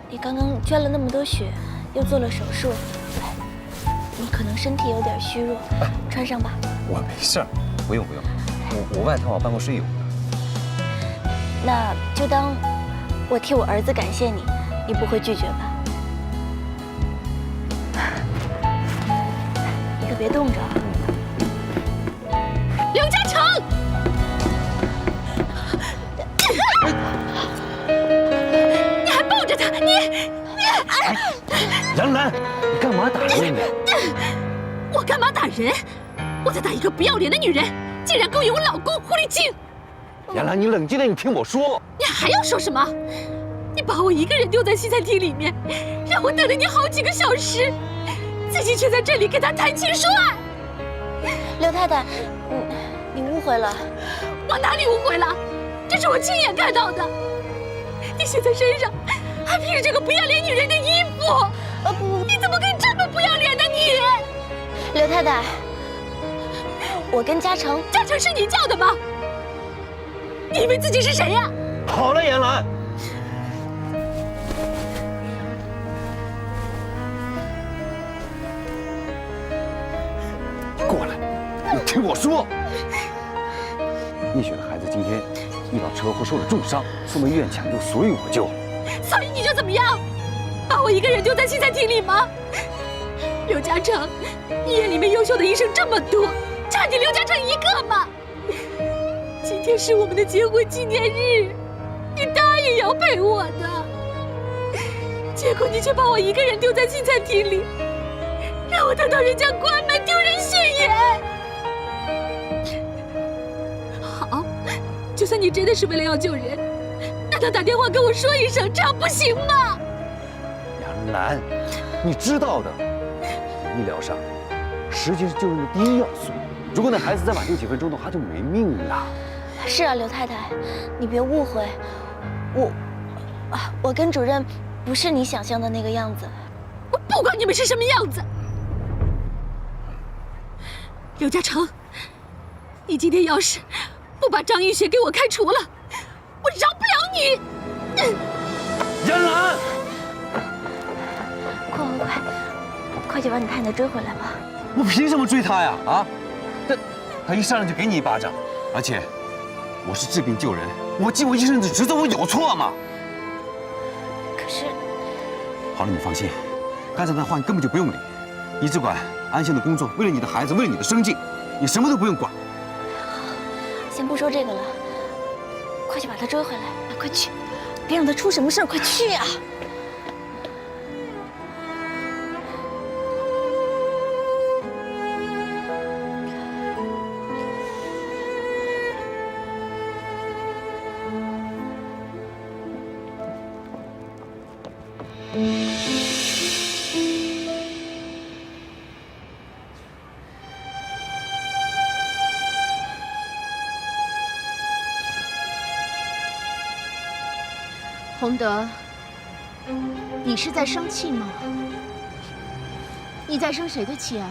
你刚刚捐了那么多血，又做了手术，你可能身体有点虚弱，穿上吧。我没事儿，不用，我外套办公室有的。那就当我替我儿子感谢你，你不会拒绝吧？你可别冻着啊！刘嘉诚，你还抱着他，你！杨澜，你干嘛打人呢？我干嘛打人？我在打一个不要脸的女人，竟然勾引我老公，狐狸精！杨澜，你冷静点，你听我说。你还要说什么？你把我一个人丢在西餐厅里面，让我等了你好几个小时，自己却在这里跟他谈情说爱。刘太太，你误会了。我哪里误会了？这是我亲眼看到的。你现在身上还披着这个不要脸女人的衣服，不，你怎么可以这么不要脸呢你？刘太太，我跟嘉诚是你叫的吗？你以为自己是谁呀？好了，杨澜，你过来，你听我说。易雪的孩子今天遇到车祸受了重伤，送到医院抢救，所以我就……所以你就怎么样？把我一个人丢在西餐厅里吗？刘嘉诚，医院里面优秀的医生这么多，差你刘嘉诚一个吗？今天是我们的结婚纪念日，你答应要陪我的，结果你却把我一个人丢在西餐厅里，让我等到人家关门，丢人现眼。好，就算你真的是为了要救人，那他打电话跟我说一声，这样不行吗？杨澜，你知道的，医疗上时间是救人的第一要素。如果那孩子再晚救几分钟的话，就没命了。是啊，刘太太，你别误会，我跟主任不是你想象的那个样子。我不管你们是什么样子，刘嘉诚，你今天要是不把张玉雪给我开除了，我饶不了你！杨澜，快去把你太太追回来吧。我凭什么追她呀？啊，他一上来就给你一巴掌，而且我是治病救人，我尽我医生的职责，我有错吗？可是，好了，你放心，刚才那话你根本就不用理，你只管安心的工作，为了你的孩子，为了你的生计，你什么都不用管。先不说这个了，快去把他追回来，快去，别让他出什么事儿，快去呀！洪德，你是在生气吗？你在生谁的气啊？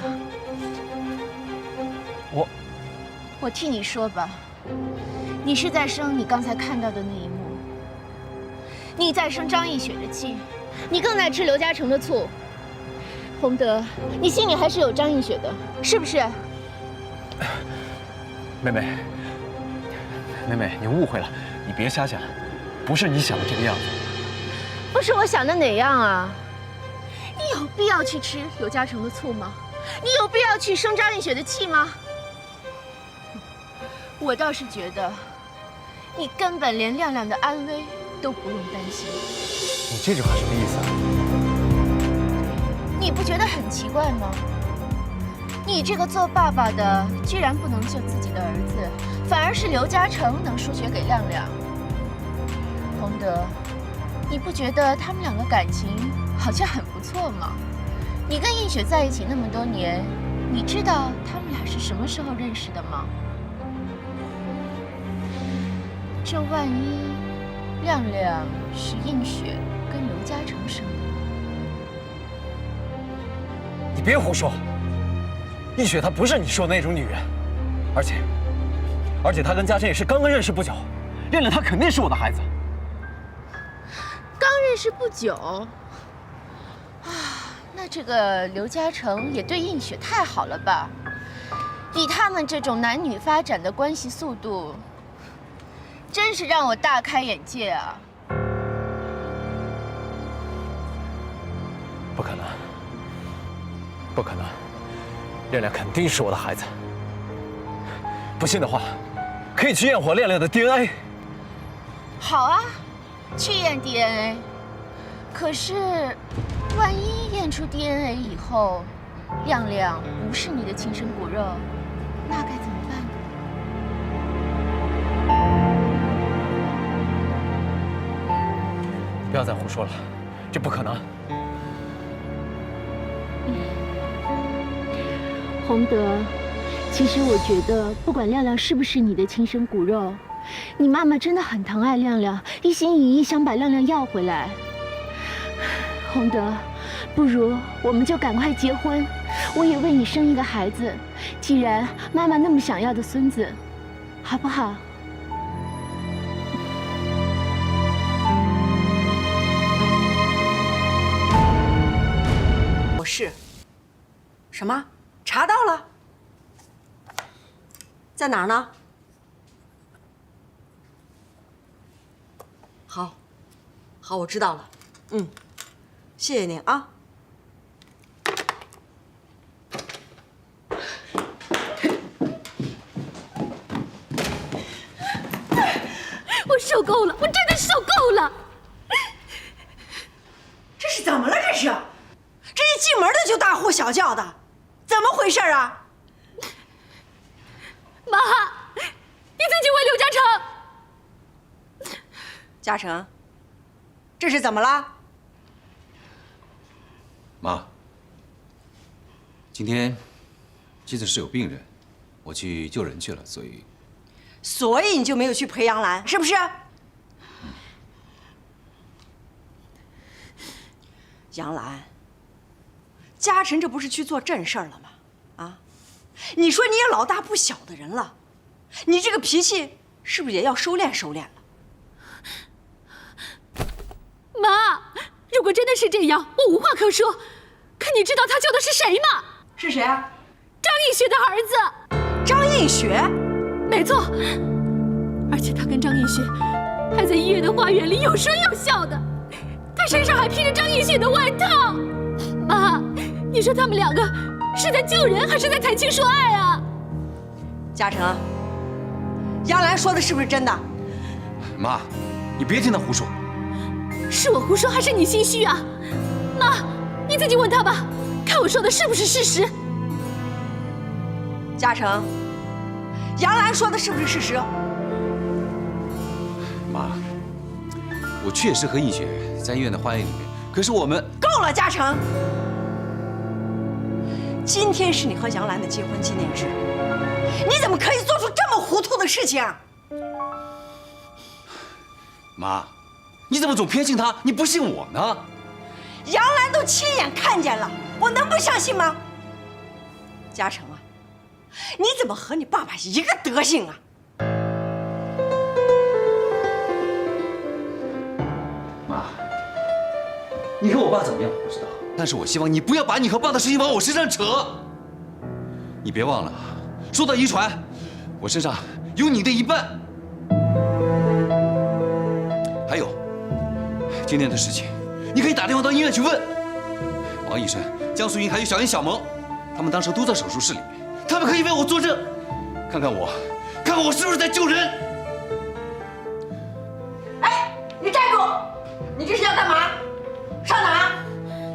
我替你说吧，你是在生你刚才看到的那一幕。你在生张艺雪的气，你更在吃刘嘉诚的醋。洪德，你心里还是有张艺雪的，是不是？妹妹，你误会了，你别瞎想。不是你想的这个样子。不是我想的哪样啊？你有必要去吃刘嘉诚的醋吗？你有必要去生张艺雪的气吗？我倒是觉得，你根本连亮亮的安危都不用担心。你这句话什么意思啊？你不觉得很奇怪吗？你这个做爸爸的，居然不能救自己的儿子，反而是刘嘉诚能输血给亮亮。洪德，你不觉得他们两个感情好像很不错吗？你跟映雪在一起那么多年，你知道他们俩是什么时候认识的吗？这万一亮亮是映雪跟刘嘉诚生的呢？你别胡说，映雪她不是你说的那种女人，而且她跟嘉诚也是刚刚认识不久，亮亮他肯定是我的孩子。刚认识不久。啊，那这个刘嘉诚也对映雪太好了吧？以他们这种男女发展的关系速度，真是让我大开眼界啊！不可能，不可能，亮亮肯定是我的孩子。不信的话，可以去验火亮亮的 DNA。好啊，去验 DNA。可是，万一验出 DNA 以后，亮亮不是你的亲生骨肉，那该怎么办呢？不要再胡说了，这不可能。洪德，其实我觉得，不管亮亮是不是你的亲生骨肉，你妈妈真的很疼爱亮亮，一心一意想把亮亮要回来。洪德，不如我们就赶快结婚，我也为你生一个孩子。既然妈妈那么想要的孙子，好不好？我是什么？查到了，在哪儿呢？好，好，我知道了。谢谢您啊。我受够了，我真的受够了！这是怎么了？这是，这一进门的就大呼小叫的，怎么回事啊？妈，你自己问刘嘉诚。嘉诚，这是怎么了？妈，今天急诊室有病人，我去救人去了，所以你就没有去陪杨澜，是不是？杨澜，嘉诚这不是去做正事儿了吗？啊，你说你也老大不小的人了，你这个脾气是不是也要收敛收敛了？妈，如果真的是这样，我无话可说。可你知道他救的是谁吗？是谁啊？张映雪的儿子。张映雪？没错，而且他跟张映雪还在医院的花园里有说有笑的，他身上还披着张映雪的外套。妈，你说他们两个是在救人还是在谈情说爱啊？嘉诚，杨澜说的是不是真的？妈，你别听他胡说。是我胡说还是你心虚啊？妈，你自己问他吧，看我说的是不是事实。嘉诚，杨澜说的是不是事实？妈，我确实和映雪在医院的花园里面，可是我们……够了，嘉诚！今天是你和杨澜的结婚纪念日，你怎么可以做出这么糊涂的事情？妈，你怎么总偏信他，你不信我呢？杨澜都亲眼看见了，我能不相信吗？嘉诚啊，你怎么和你爸爸一个德行啊？妈，你和我爸怎么样我不知道，但是我希望你不要把你和爸的事情往我身上扯。你别忘了，说到遗传，我身上有你的一半。还有，今天的事情，你可以打电话到医院去问王医生、江素英还有小英、小萌，他们当时都在手术室里面，他们可以为我作证，看看我是不是在救人。哎，你站住！你这是要干嘛？上哪儿？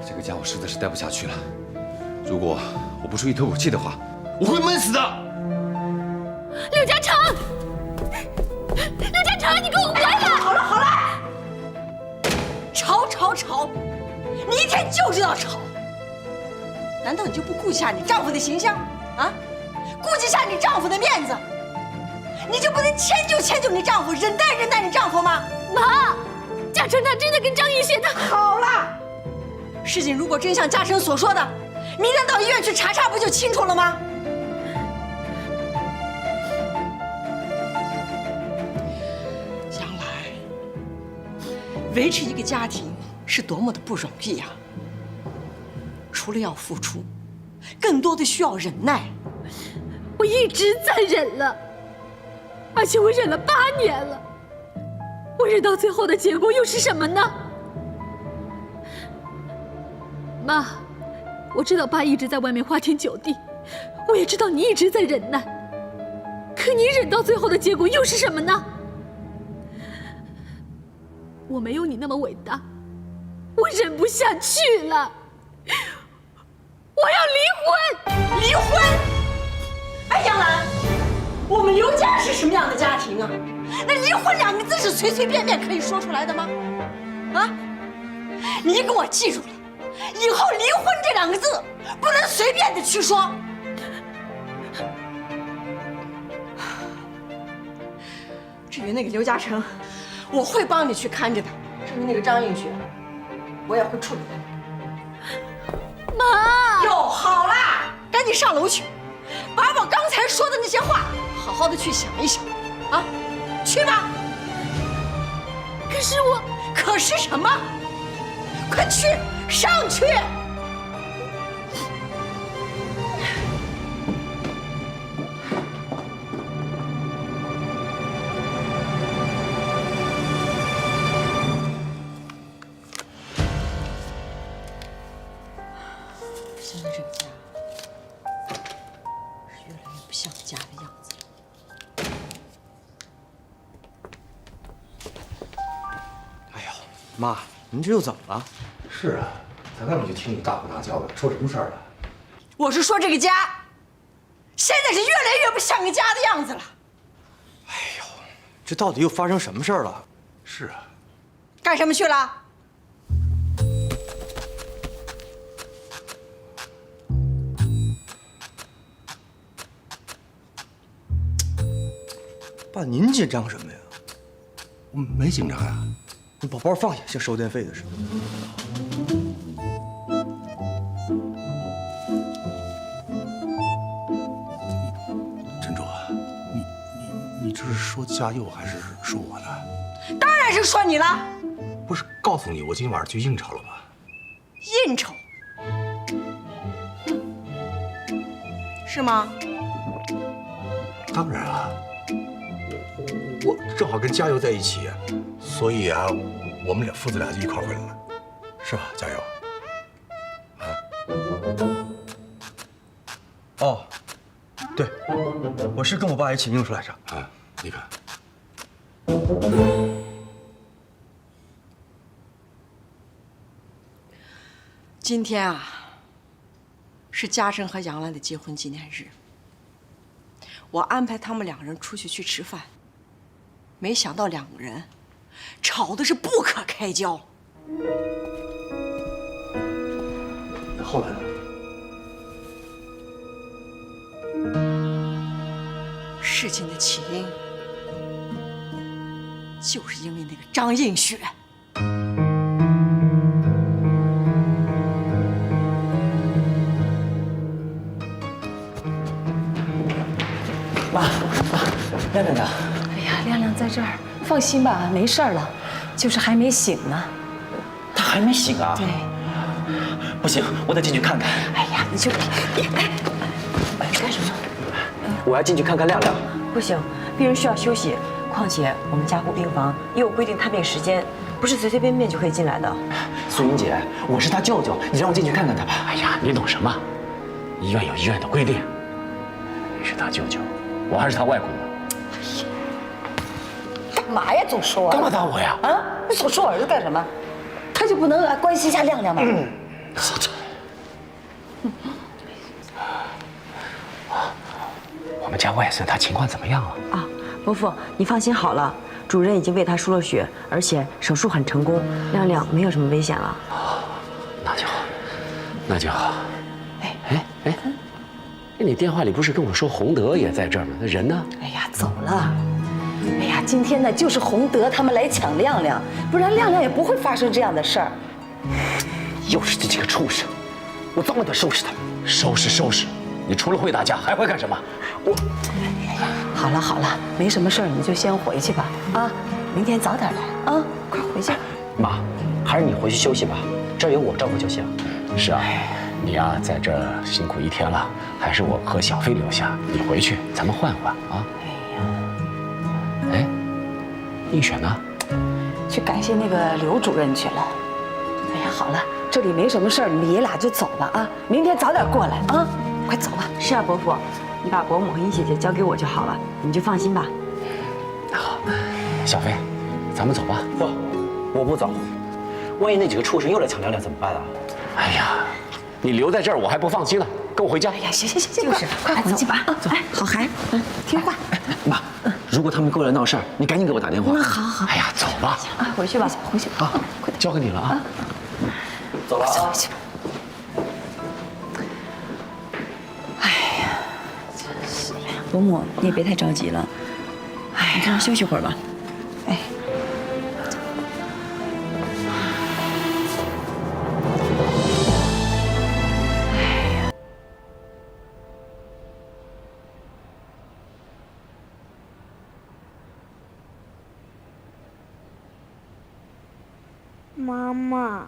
这个家我实在是待不下去了，如果我不出去透口气的话，我会闷死的。刘嘉诚，刘嘉诚，你给我回来！好了好了，吵，你一天就知道吵。难道你就不顾及下你丈夫的形象啊？顾及下你丈夫的面子，你就不能迁就你丈夫，忍耐你丈夫吗？妈，嘉诚他真的跟张映雪他……好了，事情如果真像嘉诚所说的，明天到医院去查查不就清楚了吗？杨澜，维持一个家庭是多么的不容易呀！除了要付出，更多的需要忍耐。我一直在忍了，而且我忍了8年了。我忍到最后的结果又是什么呢？妈，我知道爸一直在外面花天酒地，我也知道你一直在忍耐，可你忍到最后的结果又是什么呢？我没有你那么伟大，我忍不下去了，我要离婚！离婚？哎，杨澜，我们刘家是什么样的家庭啊？那离婚2个字是随随便便可以说出来的吗？啊，你给我记住了，以后离婚这2个字不能随便的去说。至于那个刘嘉诚，我会帮你去看着他。至于那个张映雪，我也会处理他。妈！哟，好啦，赶紧上楼去，把我刚才说的那些话好好的去想一想，啊，去吧。可是我……可是什么？快去，上去！现在这个家是越来越不像家的样子了。哎呦，妈，您这又怎么了？是啊，在外面就听你大呼大叫的，出什么事儿了？我是说这个家，现在是越来越不像个家的样子了。哎呦，这到底又发生什么事儿了？是啊，干什么去了？爸，您紧张什么呀？我没紧张呀。你把包放下，像收电费的似的。珍珠啊，你这是说嘉佑还是说我呢？当然是说你了。不是告诉你我今晚上去应酬了吗？应酬？是吗？当然啊，我正好跟嘉佑在一起，所以啊，我们父子俩就一块儿回来了，是吧，嘉佑？哦，对，我是跟我爸一起应酬来着。啊，你看，今天啊，是嘉诚和杨澜的结婚纪念日。我安排他们2人出去吃饭，没想到2个人吵的是不可开交。那后来呢？事情的起因就是因为那个张映雪。妈，亮亮呢？哎呀，亮亮在这儿，放心吧，没事儿了，就是还没醒呢。他还没醒啊？对。不行，我得进去看看。哎呀，你就别干什么？我要进去看看亮亮。不行，病人需要休息。况且我们加护病房也有规定探病时间，不是随随便便就可以进来的。素云姐，我是他舅舅，你让我进去看看他吧。哎呀，你懂什么？医院有医院的规定。你是他舅舅，我还是他外公呢。干嘛呀？总说干嘛打我呀？啊，你总说儿子干什么？他就不能来关心一下亮亮吗？我们家外甥他情况怎么样了？啊，伯父，你放心好了，主任已经为他输了血，而且手术很成功，亮亮没有什么危险了。那就好，那就好。哎，你电话里不是跟我说洪德也在这儿吗？那人呢？哎呀，走了。哎呀，今天呢就是洪德他们来抢亮亮，不然亮亮也不会发生这样的事儿。又是这几个畜生，我早晚得收拾他们。收拾！你除了会打架还会干什么？好了，没什么事儿，你就先回去吧。啊，明天早点来。啊，快回去。妈，还是你回去休息吧，这儿有我照顾就行。是啊，你呀在这儿辛苦一天了，还是我和小飞留下，你回去咱们换换啊。哎，映雪呢？去感谢那个刘主任去了。哎呀，好了，这里没什么事儿，你们爷俩就走吧啊，明天早点过来啊，快走吧。是啊，伯父，你把伯母和映雪姐交给我就好了，你就放心吧。好，小飞，咱们走吧。不，我不走，万一那几个畜生又来抢亮亮怎么办啊？哎呀，你留在这儿我还不放心呢，跟我回家。哎呀，行，就是快回去吧。哎，好孩子，听话。妈，如果他们过来闹事儿，你赶紧给我打电话。那好。哎呀，走吧。啊，回去吧，回去啊，交给你了啊。走了啊。回去。哎呀，真是呀。伯母，你也别太着急了，你在这休息会儿吧。哎。妈妈，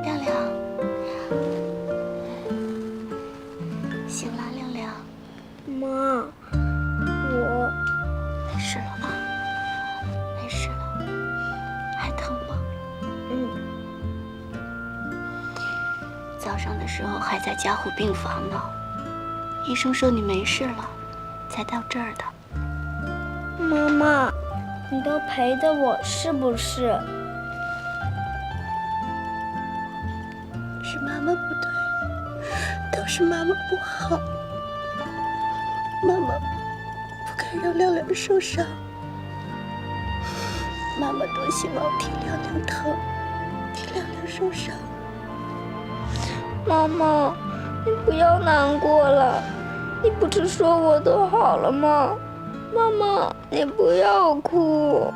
亮亮，醒了，亮亮。妈，我没事了啊，没事了，还疼吗？早上的时候还在加护病房呢，医生说你没事了，才到这儿的。妈妈，你都陪着我，是不是？是妈妈不对，都是妈妈不好。妈妈不该让亮亮受伤。妈妈多希望替亮亮疼，替亮亮受伤。妈妈，你不要难过了，你不是说我都好了吗？妈妈，你不要哭。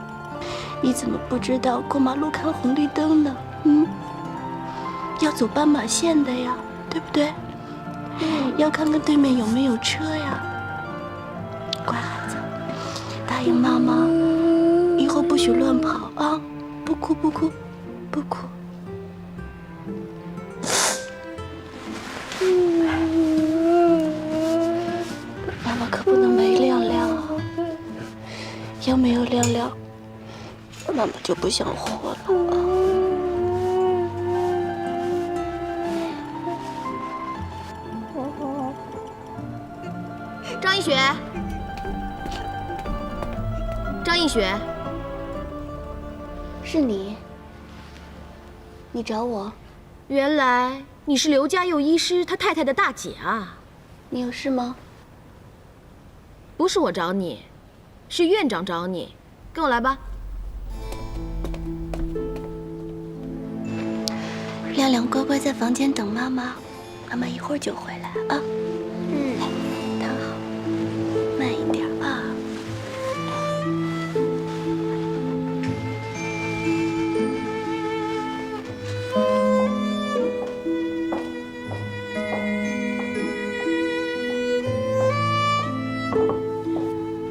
你怎么不知道过马路看红绿灯呢？要走斑马线的呀，对不对？要看看对面有没有车呀。乖孩子，答应妈妈，以后不许乱跑啊！不哭，不哭，不哭。妈妈可不能没亮亮啊！要没有亮亮，妈妈就不想活了啊！张映雪，张映雪，是你？你找我？原来你是刘家佑医师他太太的大姐啊！你有事吗？不是我找你，是院长找你，跟我来吧。亮亮乖乖在房间等妈妈，妈妈一会儿就回来啊。来，躺好，慢一点啊。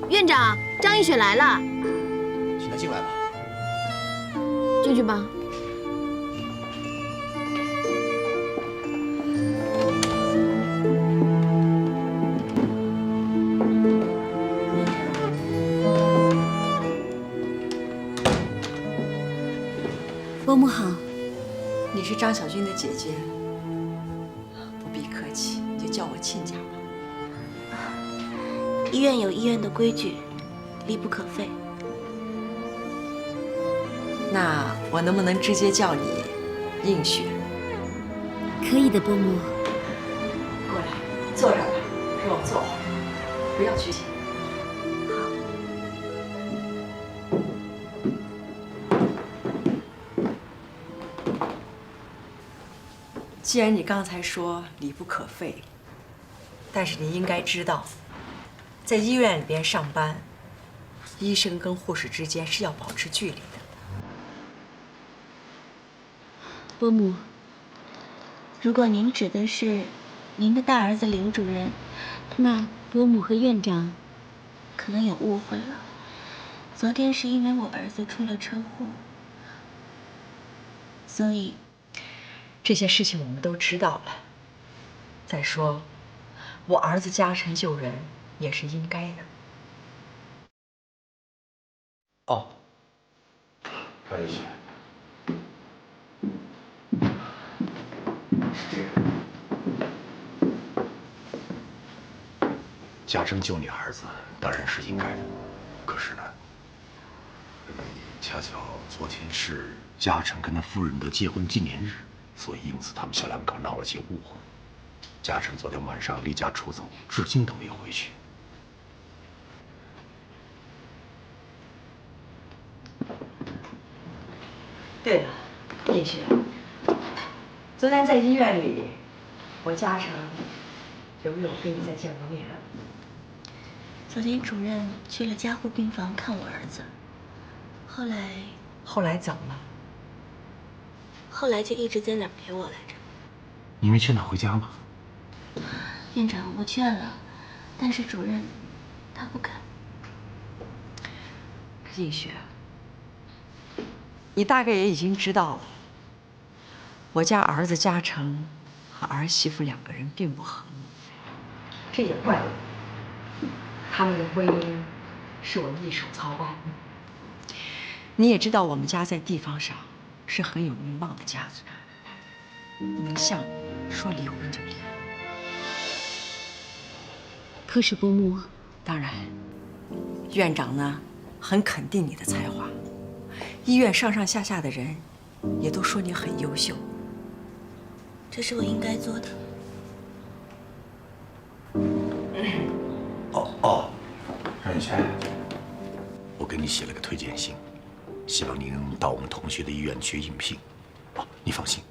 院长，张映雪来了，请她进来吧。进去吧。伯母好，你是张小军的姐姐，不必客气，你就叫我亲家吧。医院有医院的规矩，离不可废。那我能不能直接叫你映雪？可以的，伯母。过来，坐这儿吧，让我坐会儿，不要拘谨。既然你刚才说离不可废，但是你应该知道，在医院里边上班，医生跟护士之间是要保持距离的。伯母，如果您指的是您的大儿子刘主任，那伯母和院长可能有误会了。昨天是因为我儿子出了车祸，所以这些事情我们都知道了。再说，我儿子嘉诚救人也是应该的。哦，张雨雪，是这个。嘉诚救你儿子当然是应该的，可是呢，恰巧昨天是嘉诚跟他夫人的结婚纪念日，所以因此他们小两口闹了些误会。嘉诚昨天晚上离家出走，至今都没有回去。对了，叶雪，昨天在医院里，我嘉诚有没有跟你再见过面？昨天主任去了加护病房看我儿子，后来怎么了？后来就一直在那儿陪我来着。你没劝他回家吗？院长，我劝了，但是主任他不肯。叶雪，你大概也已经知道了，我家儿子嘉诚和儿媳妇两个人并不和睦，这也怪我。他们的婚姻是我一手操办。你也知道，我们家在地方上是很有名望的家族，不能像你说离婚就离婚。可是伯母，当然，院长呢很肯定你的才华，医院上上下下的人也都说你很优秀。这是我应该做的。张雨泉，我给你写了个推荐信，希望你能到我们同学的医院去应聘。哦，你放心，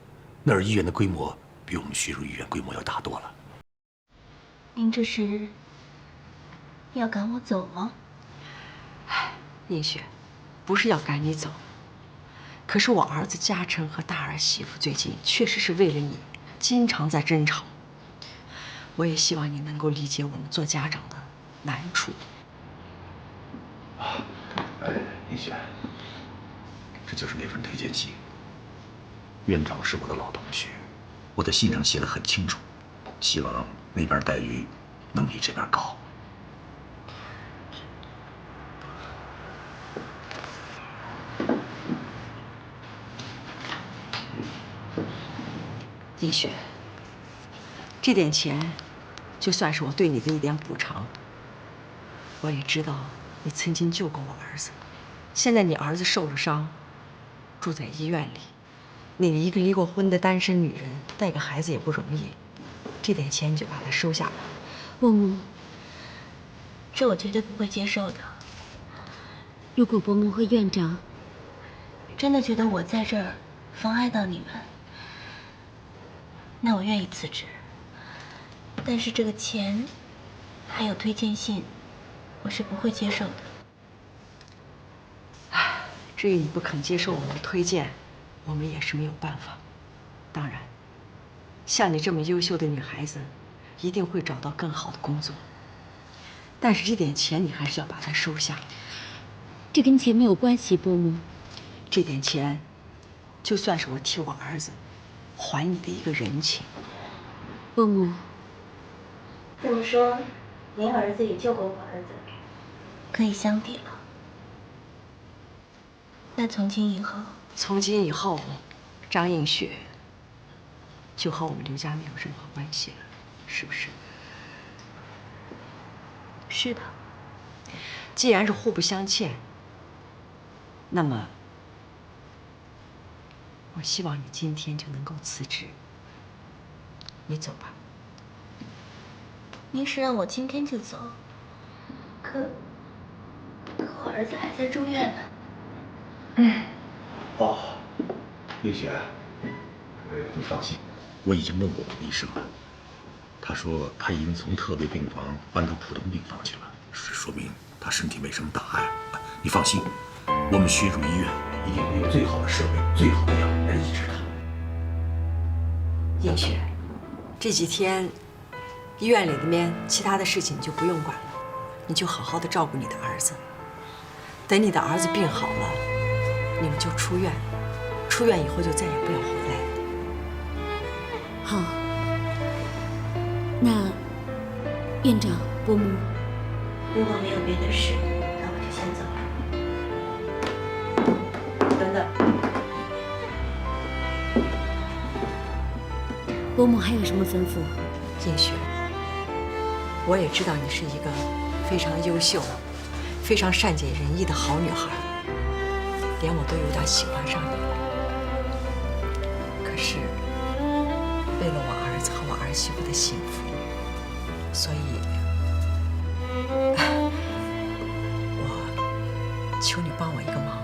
那儿医院的规模比我们徐如医院规模要大多了。您这是要赶我走吗？叶雪，不是要赶你走，可是我儿子嘉诚和大儿媳妇最近确实是为了你，经常在争吵。我也希望你能够理解我们做家长的难处。叶雪，这就是那份推荐信。院长是我的老同学，我在信上写得很清楚，希望那边待遇能比这边高。叶雪，这点钱就算是我对你的一点补偿。我也知道你曾经救过我儿子，现在你儿子受了伤，住在医院里，你一个离过婚的单身女人，带个孩子也不容易，这点钱你就把它收下吧。伯母，这我绝对不会接受的。如果伯母和院长真的觉得我在这儿妨碍到你们，那我愿意辞职。但是这个钱还有推荐信，我是不会接受的。至于你不肯接受我们的推荐，我们也是没有办法。当然，像你这么优秀的女孩子，一定会找到更好的工作。但是这点钱你还是要把它收下。这跟钱没有关系，伯母。这点钱，就算是我替我儿子还你的一个人情。伯母，这么说，您儿子也救过我儿子，可以相抵了。那从今以后，张映雪就和我们刘家没有任何关系了，是不是？是的。既然是互不相欠，那么我希望你今天就能够辞职。你走吧。您是让我今天就走，可我儿子还在住院呢。叶雪，你放心，我已经问过我们医生了，他说他已经从特别病房搬到普通病房去了，说明他身体没什么大碍。你放心，我们徐汝医院一定会有最好的设备、最好的药来医治他。叶雪，这几天医院里面其他的事情你就不用管了，你就好好的照顾你的儿子。等你的儿子病好了，你们就出院。出院以后就再也不要回来了。好。那院长、伯母，如果没有别的事，那我就先走了。等等，伯母还有什么吩咐？叶雪，我也知道你是一个非常优秀、非常善解人意的好女孩，连我都有点喜欢上你了。可是，为了我儿子和我儿媳妇的幸福，所以，我求你帮我一个忙。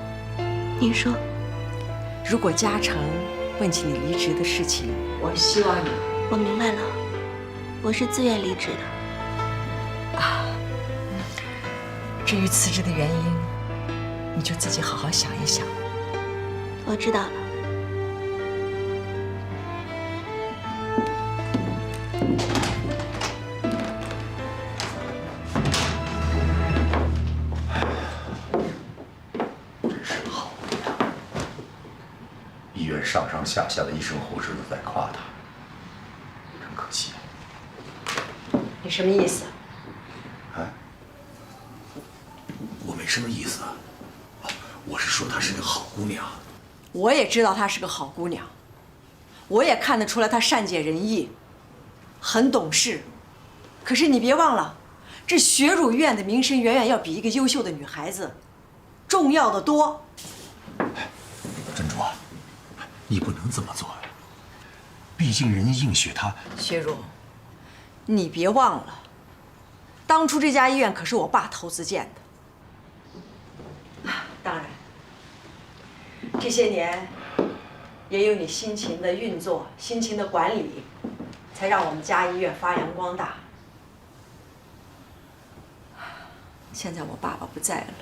您说。如果嘉诚问起你离职的事情，我希望你……我明白了，我是自愿离职的。至于辞职的原因，你就自己好好想一想。我知道了。医院上上下下的医生护士都在夸他，真可惜。你什么意思？啊？我没什么意思，我是说她是个好姑娘。我也知道她是个好姑娘，我也看得出来她善解人意，很懂事。可是你别忘了，这学乳院的名声远远要比一个优秀的女孩子重要的多。珍珠啊，你不能这么做呀！毕竟人家映雪她……薛茹，你别忘了，当初这家医院可是我爸投资建的。当然，这些年也有你辛勤的运作、辛勤的管理，才让我们家医院发扬光大。现在我爸爸不在了，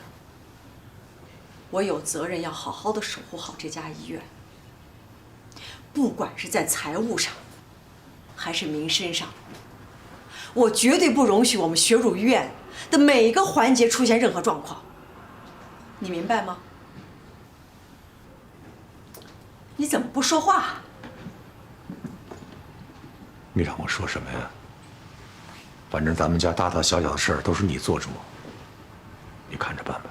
我有责任要好好的守护好这家医院，不管是在财务上，还是名声上，我绝对不容许我们学乳医院的每一个环节出现任何状况。你明白吗？你怎么不说话？你让我说什么呀？反正咱们家大大小小的事儿都是你做主，你看着办吧。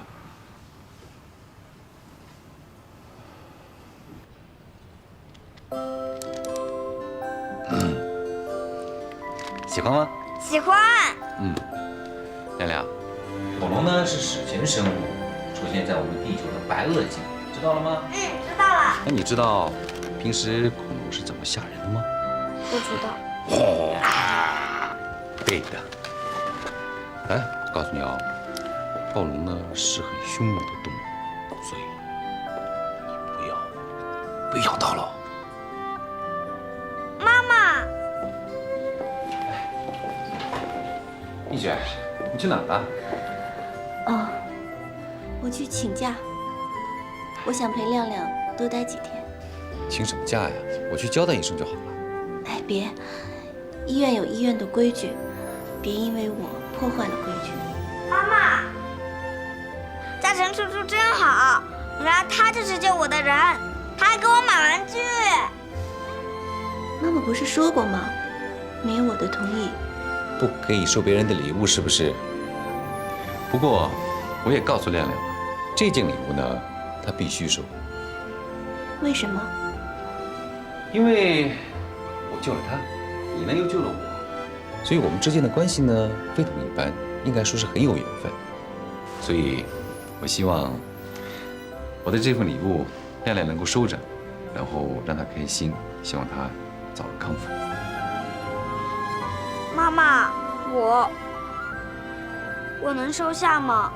喜欢吗？喜欢。亮亮，恐龙呢是史前生物，出现在我们地球的白垩纪，知道了吗？知道了。那你知道平时恐龙是怎么吓人的吗？不知道。对的。哎，告诉你哦，暴龙呢是很凶猛的动物，所以你不要到了。妈妈。丽雪，你去哪儿了？哦，我去请假。我想陪亮亮多待几天。请什么假呀？我去交代一声就好了。哎，别，医院有医院的规矩，别因为我破坏了规矩。妈妈，嘉诚叔叔真好，原来他就是救我的人，他还给我买玩具。妈妈不是说过吗？没有我的同意，不可以收别人的礼物，是不是？不过，我也告诉亮亮了，这件礼物呢，他必须收。为什么？因为我救了他，你呢又救了我，所以我们之间的关系呢非同一般，应该说是很有缘分。所以，我希望我的这份礼物，亮亮能够收着，然后让他开心，希望他早日康复。妈妈，我能收下吗？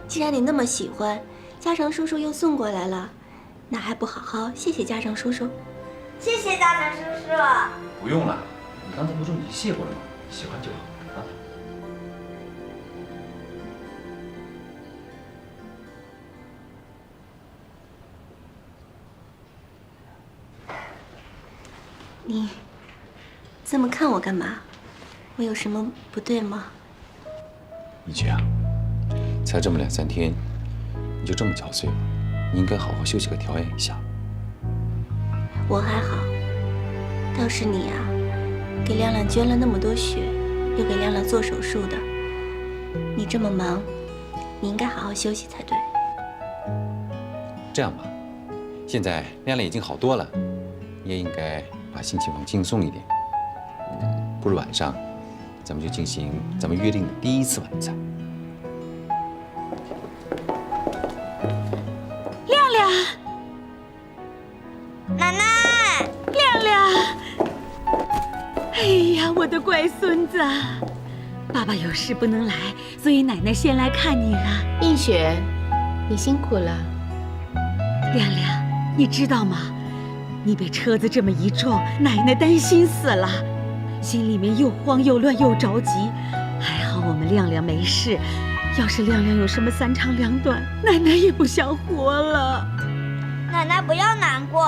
既然你那么喜欢，嘉诚叔叔又送过来了，那还不好好谢谢嘉诚叔叔？谢谢嘉诚叔叔。不用了，你刚才不是已经谢过了吗？喜欢就好啊。你这么看我干嘛？我有什么不对吗？一菊啊，才这么2、3天，你就这么憔悴了，你应该好好休息和调养一下。我还好，倒是你啊，给亮亮捐了那么多血，又给亮亮做手术的，你这么忙，你应该好好休息才对。这样吧，现在亮亮已经好多了，你也应该把心情放轻松一点。不如晚上，咱们就进行咱们约定的第1次晚餐。亮亮，奶奶，亮亮，哎呀，我的乖孙子，爸爸有事不能来，所以奶奶先来看你了。映雪，你辛苦了。亮亮，你知道吗？你被车子这么一撞，奶奶担心死了，心里面又慌又乱又着急。还好我们亮亮没事，要是亮亮有什么3长2短，奶奶也不想活了。奶奶不要难过，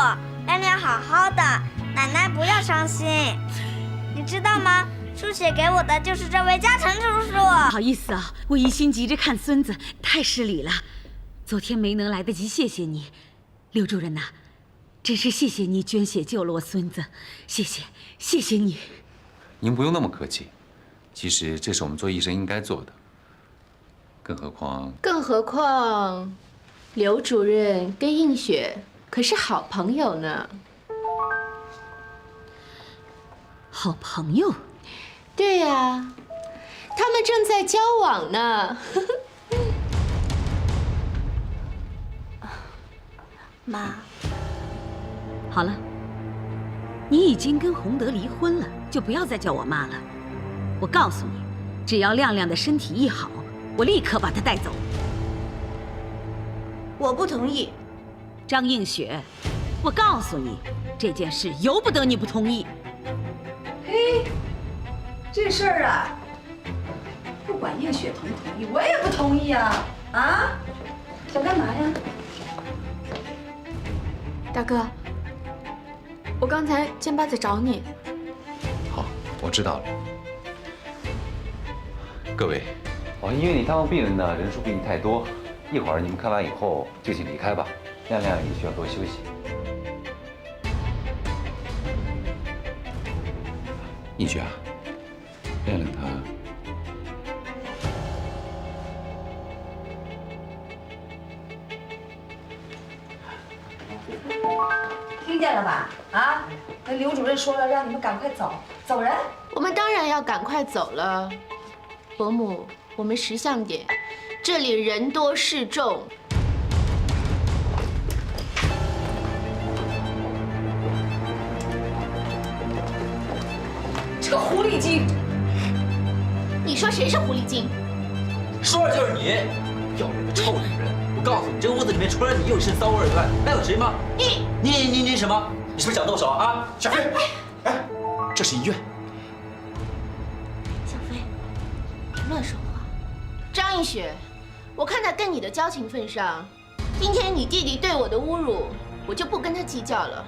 亮亮好好的，奶奶不要伤心。你知道吗？输血给我的就是这位嘉诚叔叔。不好意思啊，我一心急着看孙子，太失礼了。昨天没能来得及谢谢你，刘主任呐，真是谢谢你捐血救了我孙子，谢谢，谢谢你。您不用那么客气，其实这是我们做医生应该做的。更何况，刘主任跟映雪可是好朋友呢。好朋友？对呀，他们正在交往呢。妈，好了，你已经跟洪德离婚了，就不要再叫我妈了。我告诉你，只要亮亮的身体一好，我立刻把他带走。我不同意。张映雪，我告诉你，这件事由不得你不同意。嘿，这事儿啊，不管映雪同不同意，我也不同意啊！啊，想干嘛呀？大哥，我刚才见爸在找你。好，我知道了。各位，医院里探望病人呢，人数并不太多，一会儿你们看完以后就请离开吧。亮亮也需要多休息。映雪啊，亮亮他。听见了吧？啊，那刘主任说了，让你们赶快走人。我们当然要赶快走了。伯母，我们识相点，这里人多势众。这个狐狸精！你说谁是狐狸精？说的就是你，要脸的臭女人！我告诉你，这屋子里面除了你有一身骚味以外，还有谁吗？你什么？你是不是想动手啊？小飞，哎，这是医院。小飞，别乱说话。张映雪，我看在跟你的交情份上，今天你弟弟对我的侮辱，我就不跟他计较了。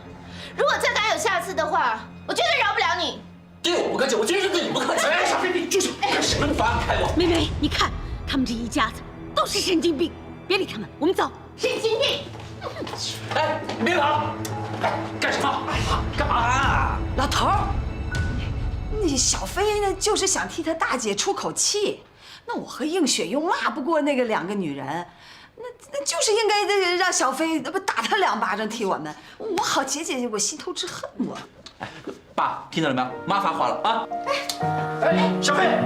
如果再敢有下次的话，我绝对饶不了你。对我不客气，我今天是对你不客气。哎，小飞，你住手！干什么？你放开我！梅梅，你看他们这一家子都是神经病，别理他们，我们走。神经病！哎，你别跑！哎，干什么？哎呀，干嘛啊？老头儿，那小飞呢，就是想替他大姐出口气。那我和映雪又骂不过那个2个女人，那就是应该让小飞不打他2巴掌，替我们，我好解解我心头之恨。我，哎，爸，听到了没有？妈发话了啊！哎，小飞，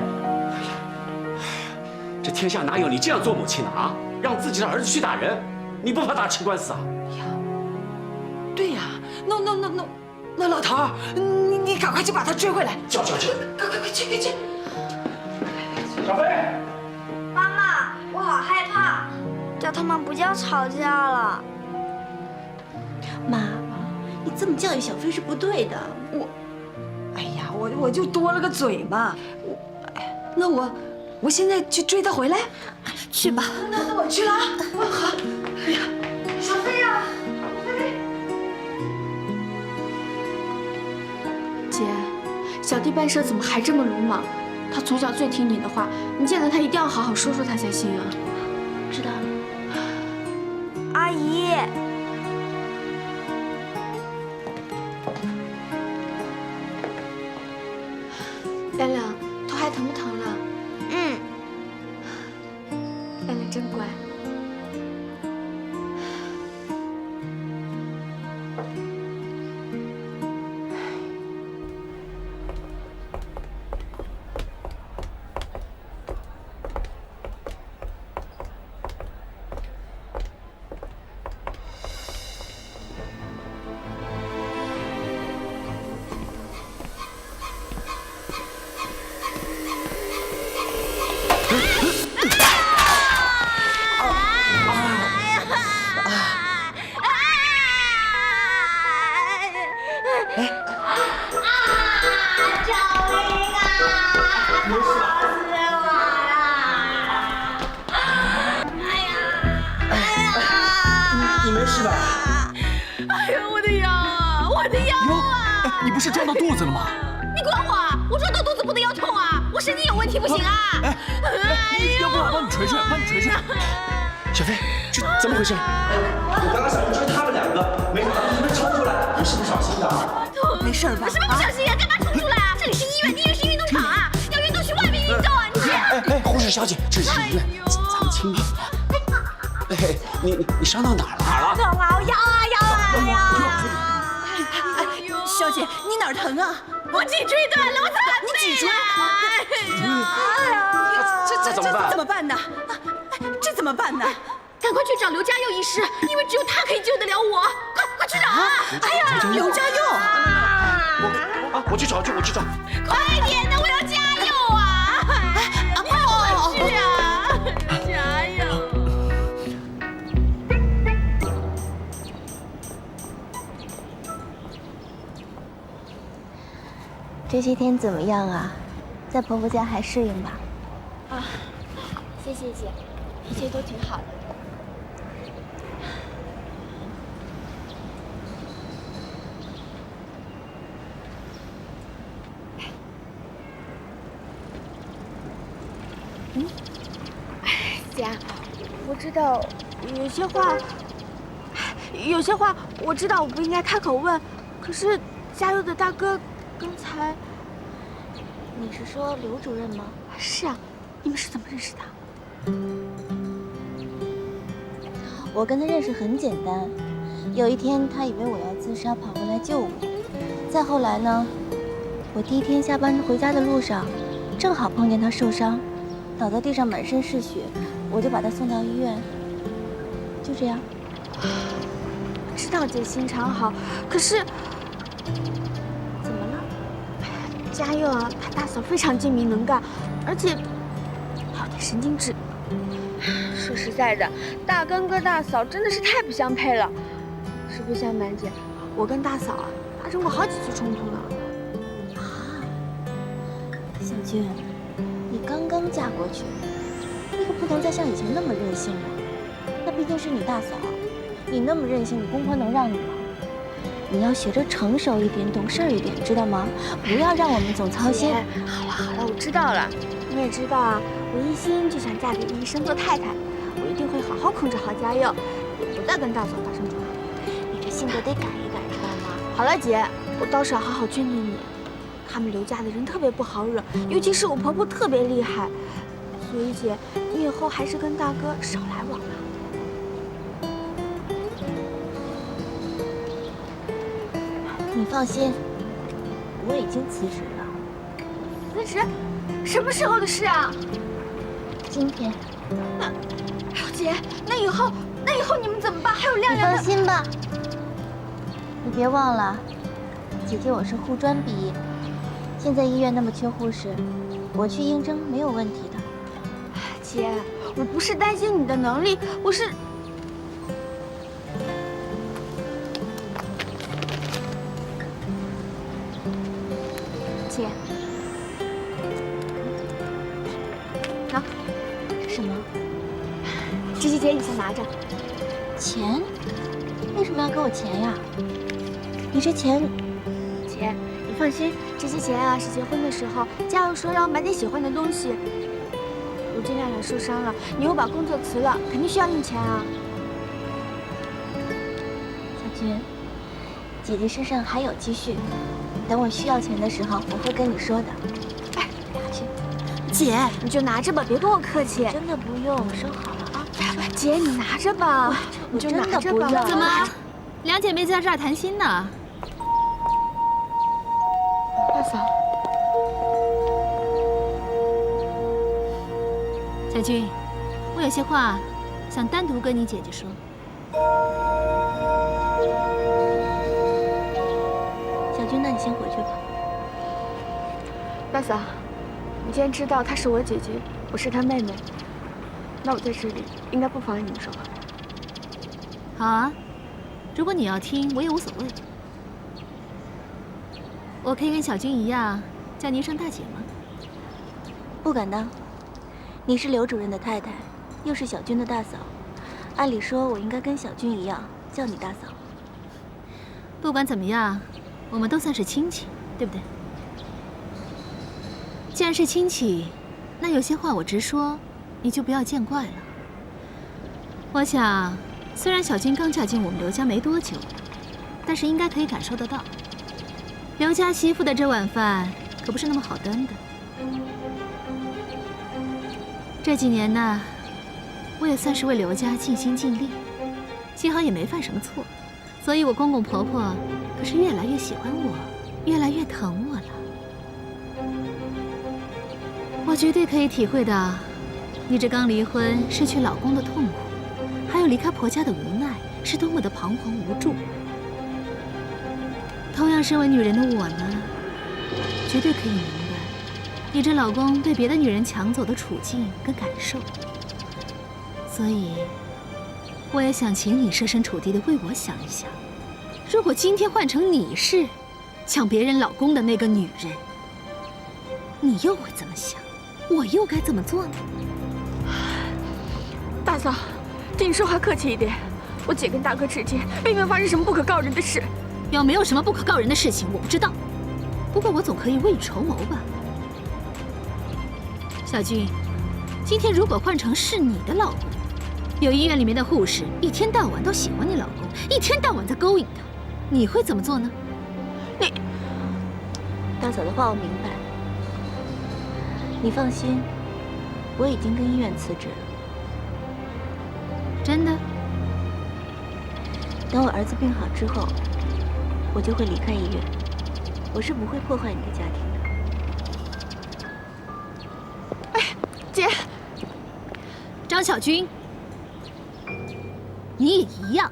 这天下哪有你这样做母亲的啊？让自己的儿子去打人，你不怕打起官司啊？对呀，那老头儿，你赶快去把他追回来。叫，快去！小飞。妈妈，我好害怕，叫他们不要吵架了。妈，你这么教育小飞是不对的。哎呀，我就多了个嘴嘛。那我现在去追他回来。去吧。那我去了啊。好。哎呀，小飞呀，飞。姐，小弟办事怎么还这么鲁莽？他从小最听你的话，你见到他一定要好好说说他才行啊。知道了。阿姨，亮亮，头还疼不疼了？嗯，亮亮真乖。你没事吧？哎呀，我的腰啊，我的腰啊！你不是撞到肚子了吗？你管我啊！我撞到肚子不能腰痛啊！我神经有问题不行啊！要不我帮你捶捶，帮你捶捶。小飞，这怎么回事？我刚刚想追他们两个，没想到他们冲出来，你是不小心的。没事吧？什么不小心啊？干嘛冲出来啊？这里是医院，医院是运动场啊！要运动去外面运动啊！你护士小姐，这是医院，咱们亲密。你伤到哪儿了？疼啊！我腰啊腰啊！小姐，你哪儿疼啊？我脊椎断了，我怎么？你脊椎？哎呀，这怎么办？怎么办呢？这怎么办呢？赶快去找刘家佑医师，因为只有他可以救得了我。快去找啊！哎呀，刘家佑！我去找去，我去找。快点的，我要加油啊！快去啊！加油！这些天怎么样啊？在婆婆家还适应吧？啊，谢谢姐，一切都挺好的。姐，我知道有些话我知道我不应该开口问，可是加油的大哥刚才。你是说刘主任吗？是啊，你们是怎么认识的？我跟他认识很简单，有一天他以为我要自杀，跑过来救我。再后来呢，我第一天下班回家的路上，正好碰见他受伤，倒在地上满身是血，我就把他送到医院。就这样。我知道姐心肠好，可是怎么了？嘉佑啊，他大嫂非常精明能干，而且还有点神经质。说实在的，大哥跟大嫂真的是太不相配了。实不相瞒姐，我跟大嫂啊发生过好几次冲突呢。啊，小俊，你刚刚嫁过去，你可不能再像以前那么任性了。那毕竟是你大嫂，你那么任性，你公婆能让你吗？你要学着成熟一点，懂事一点，知道吗？不要让我们总操心。好了，我知道了。你也知道啊，我一心就想嫁给医生做太太，我一定会好好控制好家佑，也不再跟大嫂发生冲突。你这性格得改一改，知道吗？好了，姐，我倒是要好好劝劝你。他们刘家的人特别不好惹，尤其是我婆婆特别厉害，所以姐，你以后还是跟大哥少来往吧。你放心，我已经辞职了。辞职？什么时候的事啊？今天。姐，那以后你们怎么办？还有亮亮的。你放心吧，你别忘了，姐姐我是护专毕业，现在医院那么缺护士，我去应征没有问题的。姐，我不是担心你的能力，我是。姐，拿，什么？这些钱你先拿着。钱？为什么要给我钱呀？你这钱……姐，你放心，这些钱啊是结婚的时候家友说让我买点喜欢的东西。如今亮亮受伤了，你又把工作辞了，肯定需要用钱啊。小军，姐姐身上还有积蓄，等我需要钱的时候我会跟你说的。哎，拿去。姐，你就拿着吧，别跟我客气。真的不用，收好了啊。姐，你拿着吧，你就拿着吧。怎么，两姐妹在这儿谈心呢？大嫂。小军，我有些话想单独跟你姐姐说。小军，那你先回去吧。大嫂，你既然知道她是我姐姐，我是她妹妹，那我在这里应该不妨碍你们说话。好啊，如果你要听，我也无所谓。我可以跟小军一样叫你一声大姐吗？不敢当。你是刘主任的太太，又是小军的大嫂，按理说我应该跟小军一样叫你大嫂。不管怎么样，我们都算是亲戚，对不对？既然是亲戚，那有些话我直说，你就不要见怪了。我想，虽然小军刚嫁进我们刘家没多久，但是应该可以感受得到，刘家媳妇的这碗饭可不是那么好端的。这几年呢，我也算是为刘家尽心尽力，幸好也没犯什么错，所以我公公婆婆可是越来越喜欢我，越来越疼我了。我绝对可以体会到你这刚离婚失去老公的痛苦，还有离开婆家的无奈，是多么的彷徨无助。同样身为女人的我呢，绝对可以明白你这老公被别的女人抢走的处境跟感受，所以我也想请你设身处地的为我想一想，如果今天换成你是抢别人老公的那个女人，你又会怎么想？我又该怎么做呢？大嫂，请你说话客气一点。我姐跟大哥之间并没有发生什么不可告人的事。有没有什么不可告人的事情，我不知道。不过我总可以未雨绸缪吧。小军，今天如果换成是你的老公，有医院里面的护士一天到晚都喜欢你老公，一天到晚在勾引他，你会怎么做呢？你，大嫂的话我明白。你放心，我已经跟医院辞职了。真的？等我儿子病好之后，我就会离开医院。我是不会破坏你的家庭的。姐，张小军，你也一样。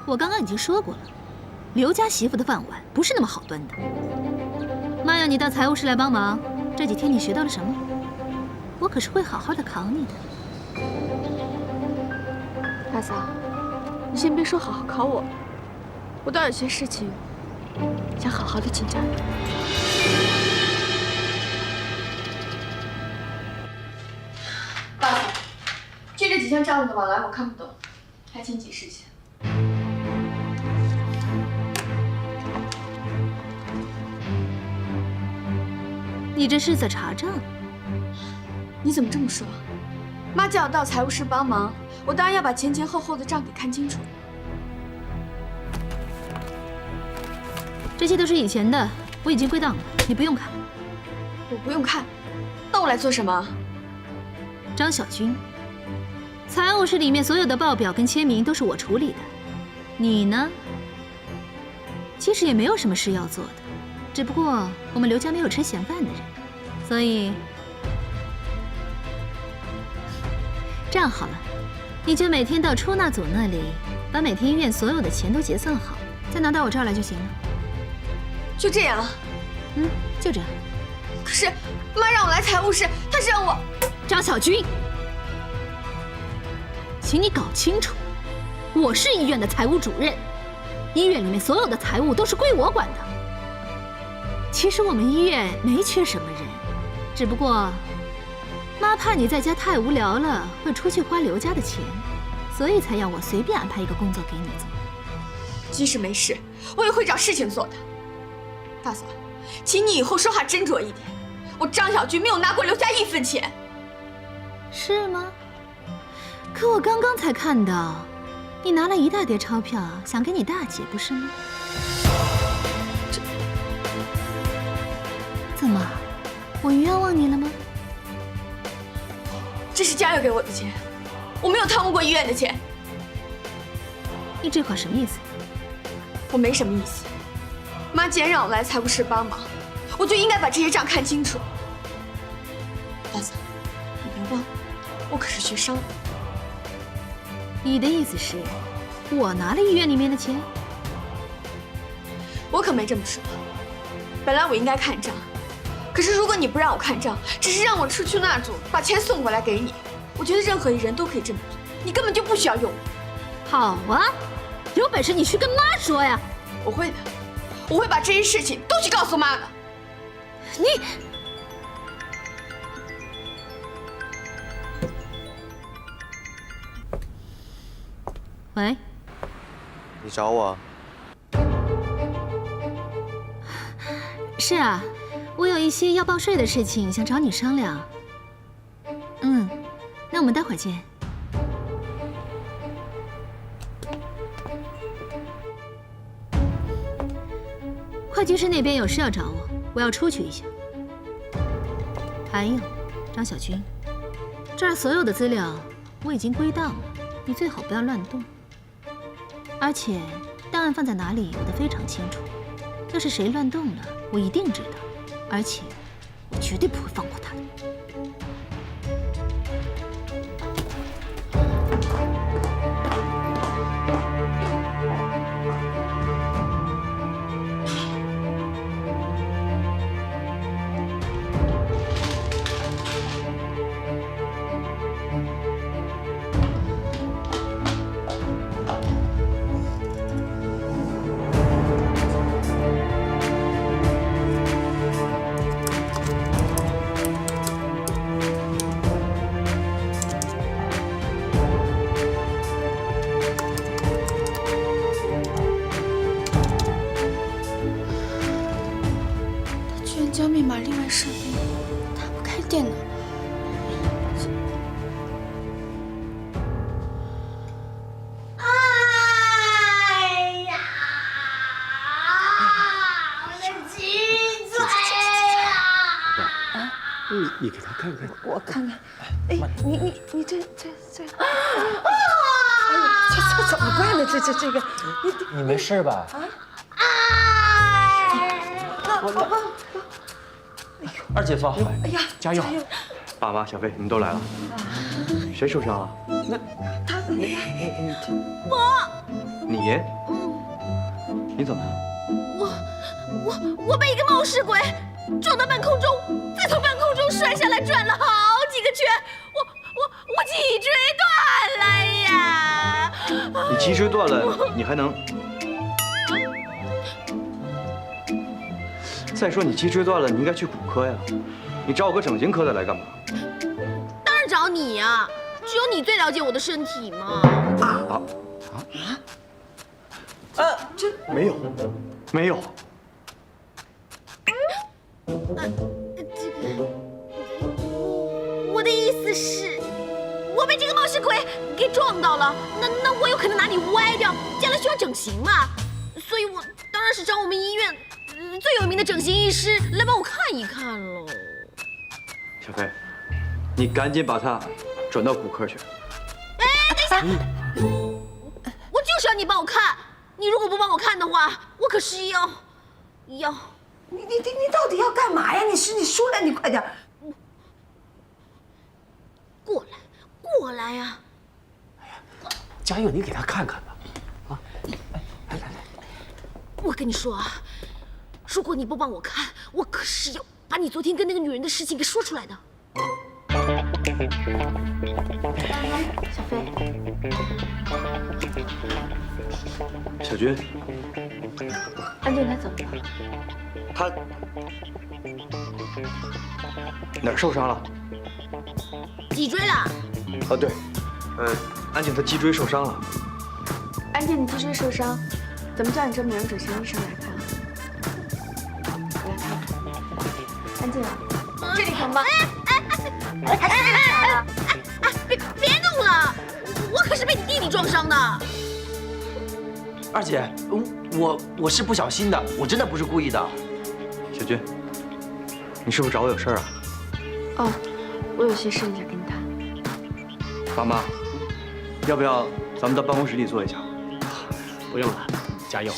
我刚刚已经说过了，刘家媳妇的饭碗不是那么好端的。妈要你到财务室来帮忙，这几天你学到了什么？我可是会好好的考你的。大嫂，你先别说好好考我，我倒有些事情想好好的请教你。大嫂，就这几项账务的往来我看不懂，还请解释一下。你这是在查账？你怎么这么说？妈叫我到财务室帮忙，我当然要把前前后后的账给看清楚。这些都是以前的，我已经归档了，你不用看。我不用看，那我来做什么？张小军，财务室里面所有的报表跟签名都是我处理的，你呢？其实也没有什么事要做的，只不过我们刘家没有吃闲饭的人，所以这样好了，你就每天到出纳组那里，把每天医院所有的钱都结算好，再拿到我这儿来就行了。就这样？嗯，就这样。可是妈让我来财务室，她是让我……张小军，请你搞清楚，我是医院的财务主任，医院里面所有的财务都是归我管的。其实我们医院没缺什么人，只不过妈怕你在家太无聊了，会出去花刘家的钱，所以才让我随便安排一个工作给你做。即使没事，我也会找事情做的。大嫂，请你以后说话斟酌一点。我张小军没有拿过刘家1分钱。是吗？可我刚刚才看到，你拿了一大叠钞票，想给你大姐，不是吗？怎么，我冤枉你了吗？这是家佑给我的钱，我没有贪污过医院的钱。你这话什么意思？我没什么意思。妈既然让我来财务室帮忙，我就应该把这些账看清楚。大嫂，你别忘了，我可是学商的。你的意思是，我拿了医院里面的钱？我可没这么说。本来我应该看账，可是如果你不让我看账，只是让我出去那种把钱送回来给你，我觉得任何一人都可以这么做，你根本就不需要用我。好啊，有本事你去跟妈说呀！我会的，我会把这些事情都去告诉妈的。你。喂，你找我？是啊，我有一些要报税的事情想找你商量。那我们待会儿见。会计师那边有事要找我，我要出去一下。还有，张小军，这儿所有的资料我已经归档了，你最好不要乱动。而且档案放在哪里，我都非常清楚。要是谁乱动了，我一定知道，而且我绝对不会放过他的。将密码另外设定，打不开电脑。哎呀，我的鸡嘴啊！你给他看看，我看看。哎，你这，哎呀，这怎么办呢？这个，你没事吧？二姐夫，哎呀，加油！爸妈、小飞，你们都来了。谁受伤了？你怎么了？我被一个冒失鬼撞到半空中，再从半空中摔下来，转了好几个圈，我脊椎断了呀！你脊椎断了，你还能？再说你脊椎断了，你应该去骨科呀。你找我个整形科的来干嘛？当然找你呀，只有你最了解我的身体嘛。没有。我的意思是，我被这个冒失鬼给撞到了，那我有可能哪里歪掉，将来需要整形嘛，所以我当然是找我们医院最有名的整形医师来帮我看一看喽。小飞，你赶紧把他转到骨科去。等一下，我就是要你帮我看，你如果不帮我看的话，我可是要。你到底要干嘛呀？你出来，你快点。过来呀！哎呀，嘉佑，你给他看看吧。啊，来。我跟你说啊，如果你不帮我看，我可是要把你昨天跟那个女人的事情给说出来的。小飞，小军，安静他怎么了？他哪儿受伤了？脊椎了。啊，对，安静她脊椎受伤了。安静，你脊椎受伤，怎么叫你这么名整形医生来看？安静了，这里疼吗？别弄了，我可是被你弟弟撞伤的。二姐，我是不小心的，我真的不是故意的。小军，你是不是找我有事儿啊？哦，我有些事想跟你谈。爸妈，要不要咱们到办公室里坐一下？不用了，嘉佑，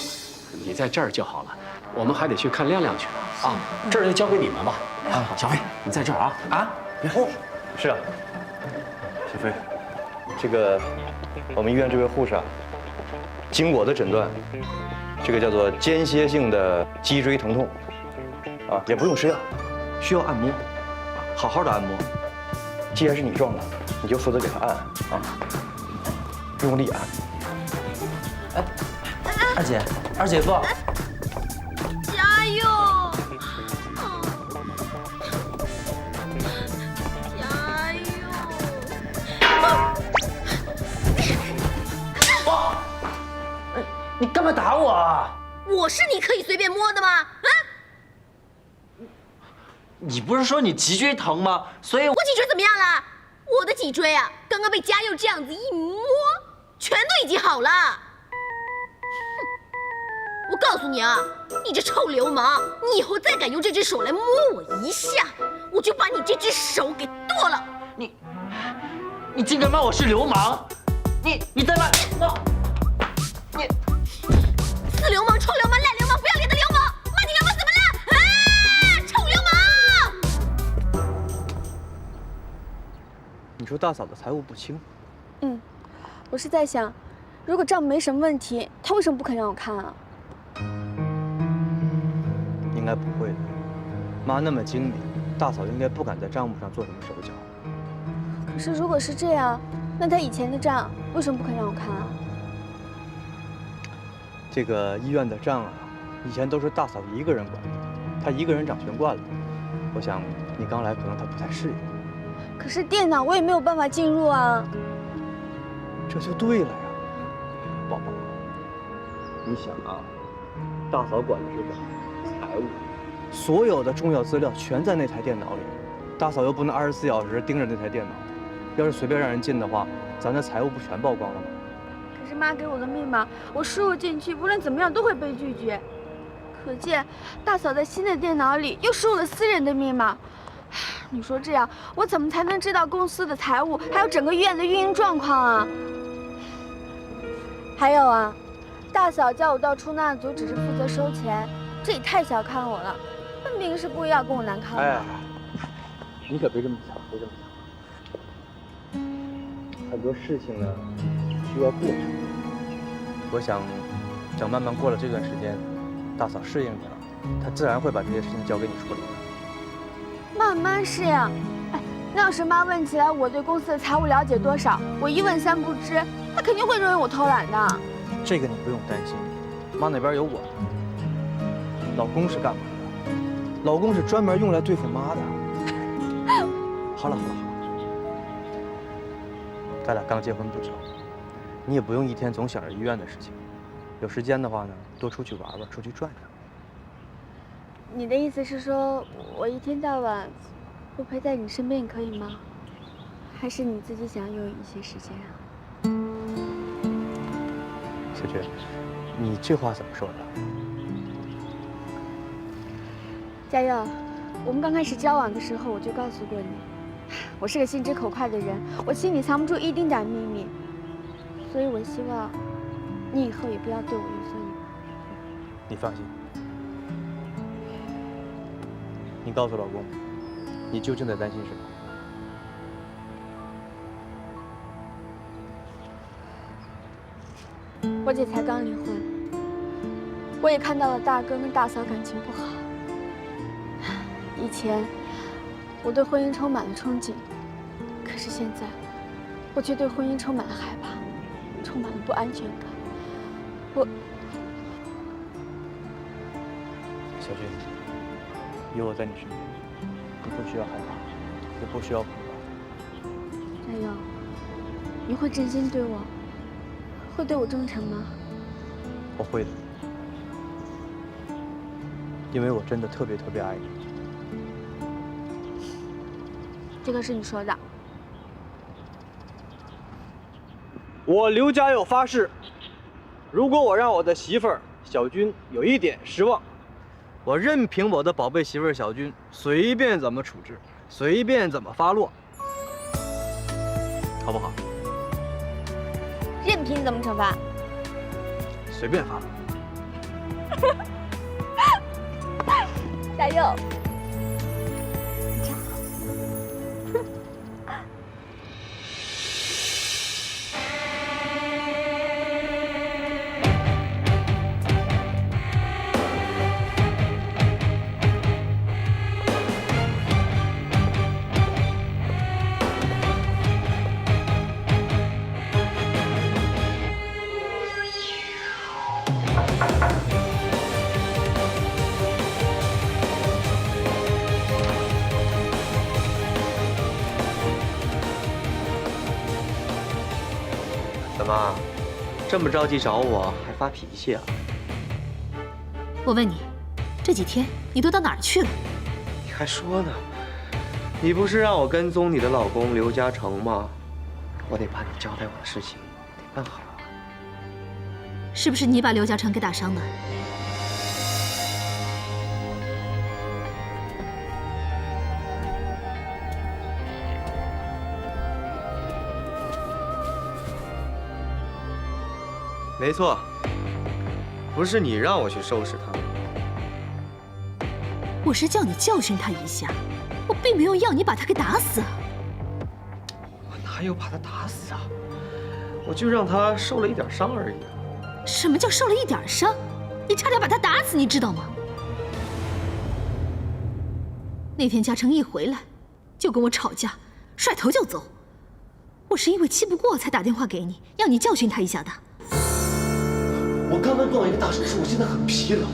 你在这儿就好了。我们还得去看亮亮去啊，这儿就交给你们吧。啊，小飞，你在这儿啊啊！哦，是啊，小飞，这个我们医院这位护士啊，经我的诊断，这个叫做间歇性的脊椎疼痛，啊，也不用吃药，需要按摩，好好的按摩。既然是你撞的，你就负责给他按啊，用力按。哎，二姐不。加油！加油！哇！你干嘛打我啊？我是你可以随便摸的吗？啊！你不是说你脊椎疼吗？所以我脊椎怎么样了？我的脊椎啊，刚刚被嘉佑这样子一摸，全都已经好了。我告诉你啊，你这臭流氓，你以后再敢用这只手来摸我一下，我就把你这只手给剁了。你竟敢骂我是流氓！你再骂我！你死流氓、臭流氓、烂流氓、不要脸的流氓！骂你流氓怎么了？啊！臭流氓！你说大嫂的财务不清？嗯，我是在想，如果账目没什么问题，他为什么不肯让我看啊？应该不会的，妈那么精明，大嫂应该不敢在账目上做什么手脚。可是如果是这样，那他以前的账为什么不肯让我看啊？这个医院的账啊，以前都是大嫂一个人管的，她一个人掌权惯了。我想你刚来可能她不太适应。可是电脑我也没有办法进入啊。这就对了呀，宝宝，你想啊，大嫂管的是个财务，所有的重要资料全在那台电脑里，大嫂又不能24小时盯着那台电脑，要是随便让人进的话，咱的财务不全曝光了吗？可是妈给我的密码，我输入进去，无论怎么样都会被拒绝。可见大嫂在新的电脑里又输入了私人的密码。你说这样，我怎么才能知道公司的财务，还有整个医院的运营状况啊？还有啊，大嫂叫我到出纳组，只是负责收钱，这也太小看我了，分明是故意要跟我难堪的。哎，你可别这么想，别这么想。很多事情呢，需要过程。我想，等慢慢过了这段时间，大嫂适应你了，她自然会把这些事情交给你处理的。慢慢适应。哎，那要是妈问起来我对公司的财务了解多少，我一问三不知，她肯定会认为我偷懒的。这个你不用担心，妈那边有我。老公是干嘛的？老公是专门用来对付妈的。好了，咱俩刚结婚不久，你也不用一天总想着医院的事情。有时间的话呢，多出去玩玩，出去转转。你的意思是说，我一天到晚不陪在你身边，可以吗？还是你自己想有一些时间啊？小娟，你这话怎么说的？嘉佑，我们刚开始交往的时候，我就告诉过你，我是个心直口快的人，我心里藏不住一丁点秘密，所以我希望你以后也不要对我有所隐瞒。你放心。你告诉老公，你究竟在担心什么？我姐才刚离婚，我也看到了大哥跟大嫂感情不好。以前我对婚姻充满了憧憬，可是现在我却对婚姻充满了害怕，充满了不安全感。小军，有我在你身边，你不需要害怕，也不需要恐慌。嘉佑，你会真心对我，会对我忠诚吗？我会的，因为我真的特别特别爱你。这个是你说的。我刘家佑发誓，如果我让我的媳妇儿小军有一点失望，我任凭我的宝贝媳妇儿小军随便怎么处置，随便怎么发落，好不好？任凭怎么惩罚？随便发。加油！怎么，这么着急找我，还发脾气啊？我问你，这几天你都到哪儿去了？你还说呢？你不是让我跟踪你的老公刘嘉诚吗？我得把你交代我的事情得办好啊。是不是你把刘嘉诚给打伤的？没错，不是你让我去收拾他。我是叫你教训他一下，我并没有要你把他给打死啊。我哪有把他打死啊？我就让他受了一点伤而已啊。什么叫受了一点伤？你差点把他打死，你知道吗？那天嘉诚一回来，就跟我吵架，甩头就走。我是因为气不过才打电话给你，要你教训他一下的。我刚刚做完一个大手术，我现在很疲劳。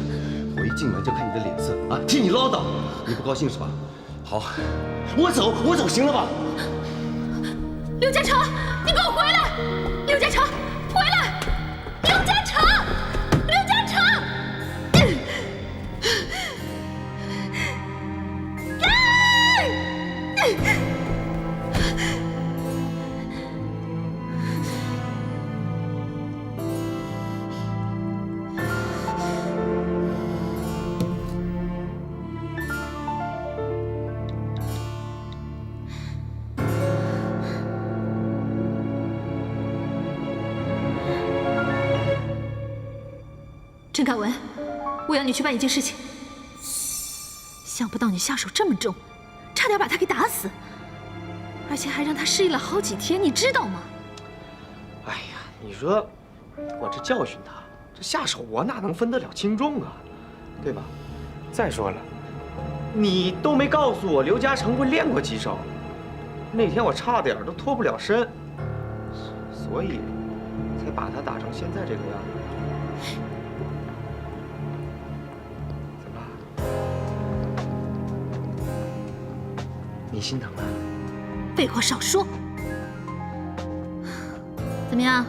我一进门就看你的脸色啊，替你唠叨，你不高兴是吧？好，我走行了吧？刘嘉诚，你给我回来！刘嘉诚，回来！刘嘉诚，刘嘉诚！陈凯文，我要你去办一件事情。想不到你下手这么重，差点把他给打死，而且还让他失忆了好几天，你知道吗？哎呀，你说我这教训他，这下手我哪能分得了轻重啊？对吧？再说了，你都没告诉我刘嘉诚会练过几手，那天我差点都脱不了身，所以才把他打成现在这个样子。你心疼啊？废话少说。怎么样？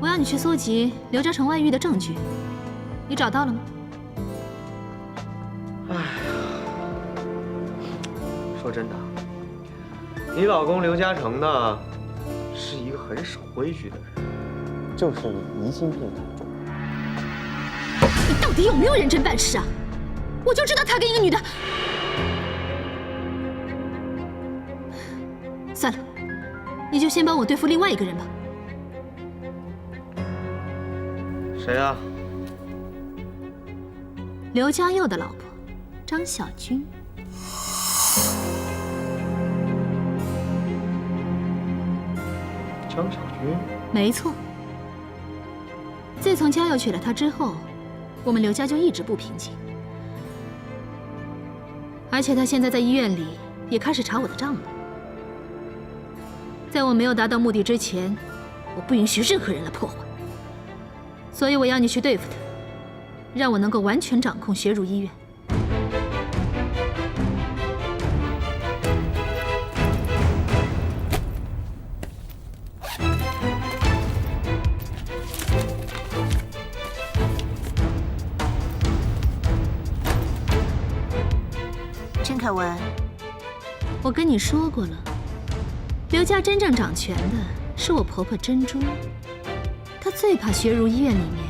我要你去搜集刘嘉诚外遇的证据，你找到了吗？哎呀，说真的，你老公刘嘉诚呢，是一个很守规矩的人，就是疑心病很重。你到底有没有认真办事啊？我就知道他跟一个女的。算了，你就先帮我对付另外一个人吧。谁啊？刘嘉佑的老婆，张小军。张小军？没错。自从嘉佑娶了她之后，我们刘家就一直不平静。而且他现在在医院里也开始查我的账了。在我没有达到目的之前，我不允许任何人来破坏。所以我要你去对付他，让我能够完全掌控学儒医院。陈凯文，我跟你说过了，刘家真正掌权的是我婆婆珍珠，她最怕学儒医院里面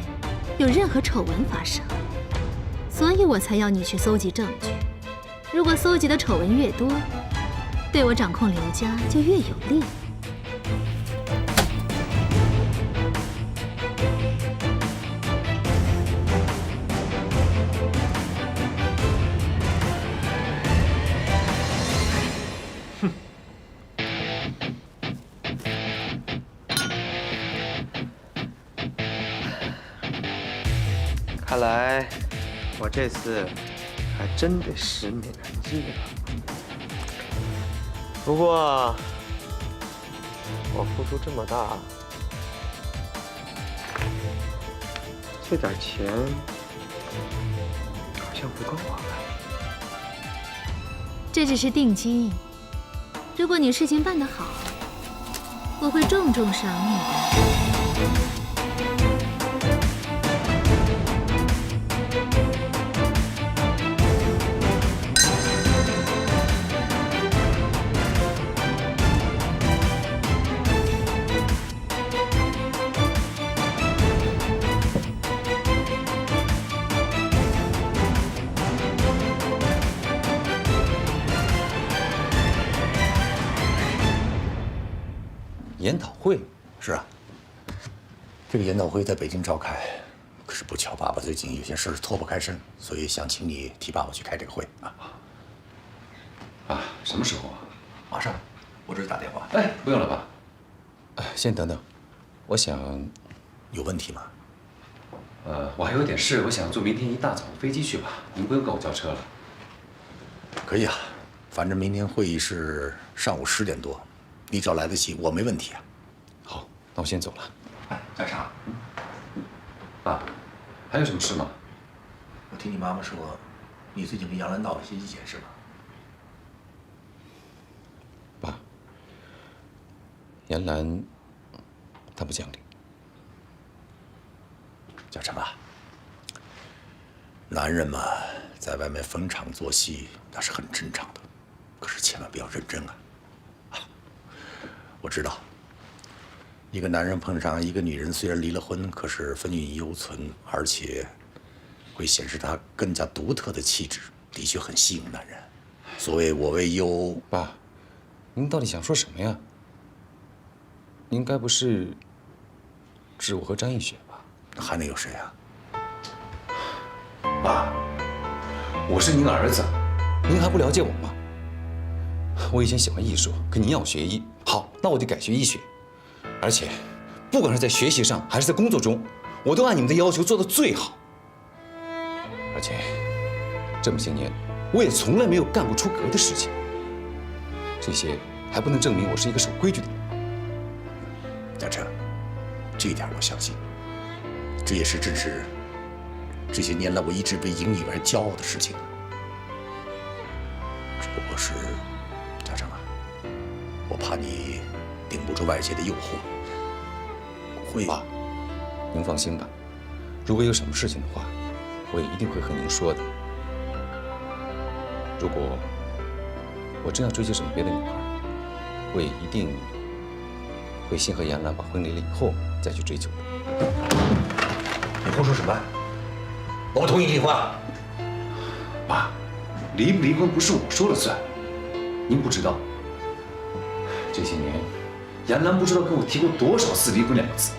有任何丑闻发生，所以我才要你去搜集证据。如果搜集的丑闻越多，对我掌控刘家就越有利。看来我这次还真得10年人计了。不过我付出这么大，这点钱好像不够啊。这只是定金，如果你事情办得好，我会重重赏你的。研讨会是啊，这个研讨会在北京召开，可是不巧，爸爸最近有些事脱不开身，所以想请你替爸爸去开这个会啊。啊，什么时候啊？马上，我这是打电话。哎，不用了爸。先等等，我想有问题吗？我还有点事，我想坐明天一大早的飞机去吧。您不用跟我叫车了。可以啊，反正明天会议是上午10点多。你只要来得及，我没问题啊。好，那我先走了。哎，家常，爸，还有什么事吗？我听你妈妈说，你最近跟杨澜闹了些意见，是吧？爸，杨澜，她不讲理。家常啊，男人嘛，在外面逢场作戏那是很正常的，可是千万不要认真啊。我知道，一个男人碰上一个女人，虽然离了婚，可是风韵犹存，而且会显示她更加独特的气质，的确很吸引男人。所谓我为优，爸，您到底想说什么呀？您该不是指我和张艺雪吧？还能有谁啊？爸，我是您儿子，您还不了解我吗？我以前喜欢艺术，可您要我学医，好，那我就改学医学。而且，不管是在学习上还是在工作中，我都按你们的要求做到最好。而且，这么些年，我也从来没有干过出格的事情。这些还不能证明我是一个守规矩的人。大成，这一点我相信。这也是支持这些年来我一直为英女而骄傲的事情。只不过是。我怕你顶不住外界的诱惑，会。爸，您放心吧，如果有什么事情的话，我也一定会和您说的。如果我真要追求什么别的女孩，我也一定会先和杨澜把婚离了以后再去追求的。你胡说什么？我不同意离婚。爸，离不离婚不是我说了算，您不知道。这些年，杨澜不知道跟我提过多少次离婚2个字。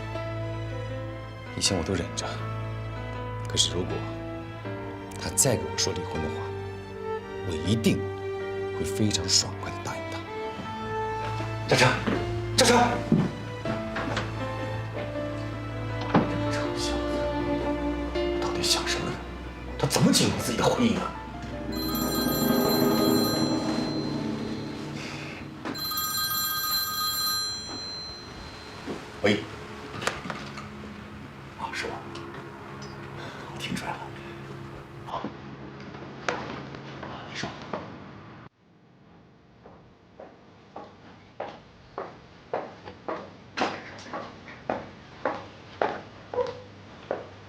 以前我都忍着，可是如果她再跟我说离婚的话，我一定会非常爽快地答应她。嘉诚，嘉诚，这个小子到底想什么呢？他怎么经营自己的婚姻啊？喂，啊，是我，我听出来了。好，你说。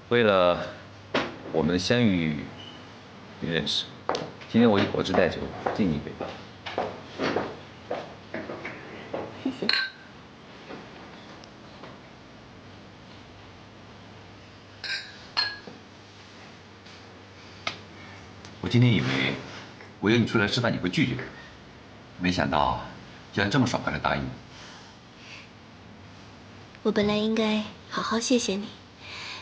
为了我们相遇与认识，今天我以果汁代酒敬你一杯吧。今天以为我约你出来吃饭你会拒绝，没想到居然这么爽快的答应。我本来应该好好谢谢你，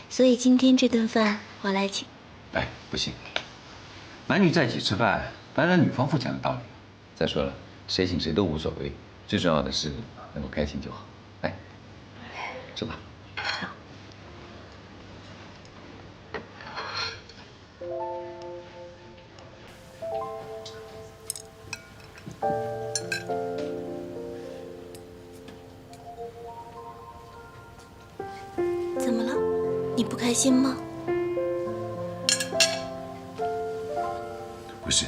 所以今天这顿饭我来请。哎，不行，男女在一起吃饭，当然女方付钱的道理。再说了，谁请谁都无所谓，最重要的是能够开心就好。来，吃吧。怎么了？你不开心吗？不是，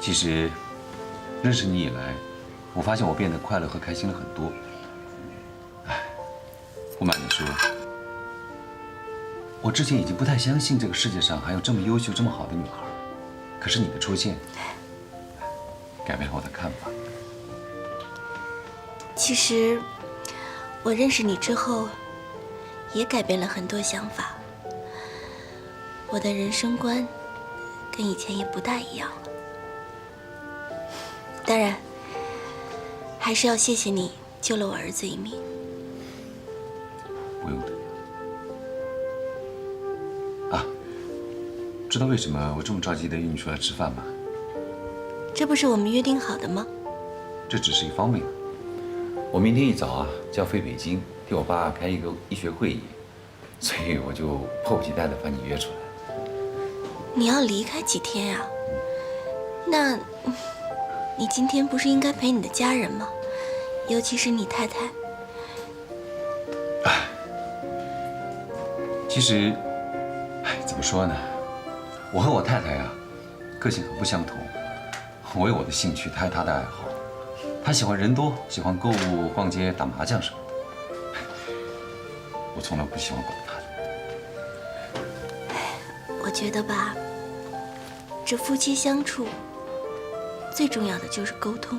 其实认识你以来，我发现我变得快乐和开心了很多。哎，不瞒你说，我之前已经不太相信这个世界上还有这么优秀、这么好的女孩，可是你的出现，改变了我的看法。其实，我认识你之后，也改变了很多想法。我的人生观跟以前也不大一样了。当然，还是要谢谢你救了我儿子一命。不用的。啊，知道为什么我这么着急的约你出来吃饭吗？这不是我们约定好的吗？这只是一方面。我明天一早就要飞北京，替我爸开一个医学会议，所以我就迫不及待地把你约出来。你要离开几天呀？那，你今天不是应该陪你的家人吗？尤其是你太太。其实，怎么说呢？我和我太太个性很不相同。我有我的兴趣，她有她的爱好。她喜欢人多，喜欢购物、逛街、打麻将什么的。我从来不喜欢管她的。我觉得吧，这夫妻相处最重要的就是沟通。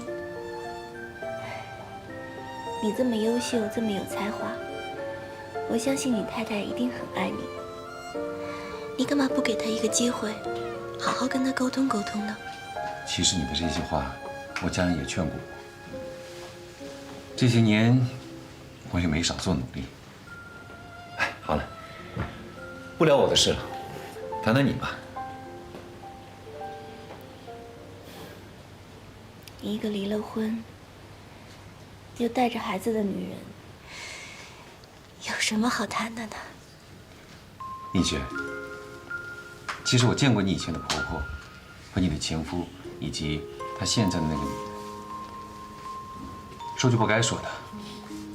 你这么优秀，这么有才华，我相信你太太一定很爱你。你干嘛不给她一个机会，好好跟她沟通沟通呢？其实你的这些话，我家人也劝过我。这些年，我也没少做努力。哎，好了，不聊我的事了，谈谈你吧。一个离了婚又带着孩子的女人，有什么好谈的呢？丽雪，其实我见过你以前的婆婆和你的前夫，以及她现在的那个女人。说句不该说的，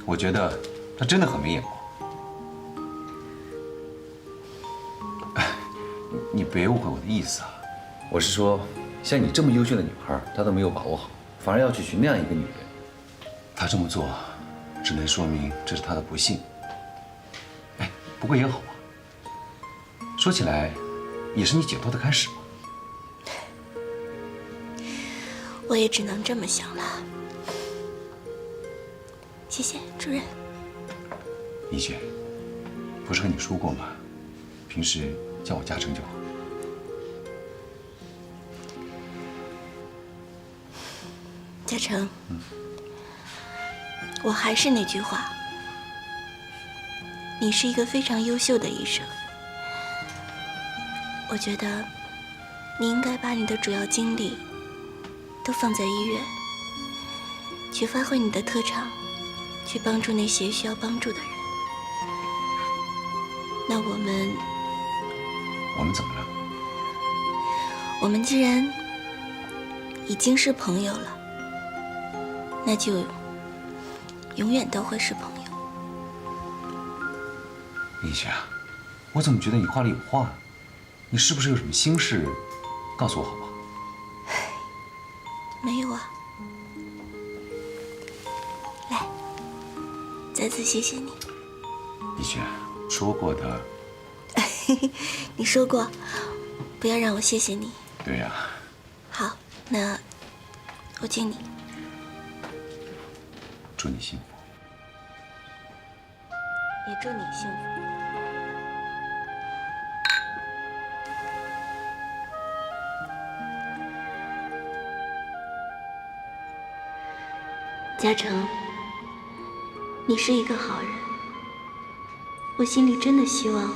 我觉得她真的很没眼光。你别误会我的意思啊，我是说，像你这么优秀的女孩，她都没有把握好，反而要去寻那样一个女人。她这么做，只能说明这是她的不幸。哎，不过也好啊。说起来，也是你解脱的开始嘛。我也只能这么想了。谢谢主任。李雪，不是和你说过吗？平时叫我嘉诚就好。嘉诚，我还是那句话，你是一个非常优秀的医生。我觉得你应该把你的主要精力都放在医院，去发挥你的特长，去帮助那些需要帮助的人。那我们怎么了？我们既然已经是朋友了，那就永远都会是朋友。丽雪，我怎么觉得你话里有话？你是不是有什么心事？告诉我好不好？没有啊。来，再次谢谢你。丽雪，说过的。你说过，不要让我谢谢你。对呀。好，那我敬你。祝你幸福。也祝你幸福。嘉诚，你是一个好人，我心里真的希望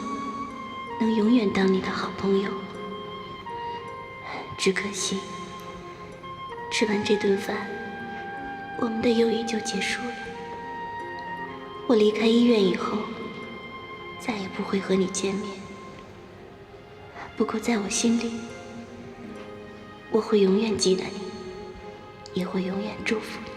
能永远当你的好朋友。只可惜，吃完这顿饭，我们的友谊就结束了。我离开医院以后，再也不会和你见面。不过在我心里，我会永远记得你，也会永远祝福你。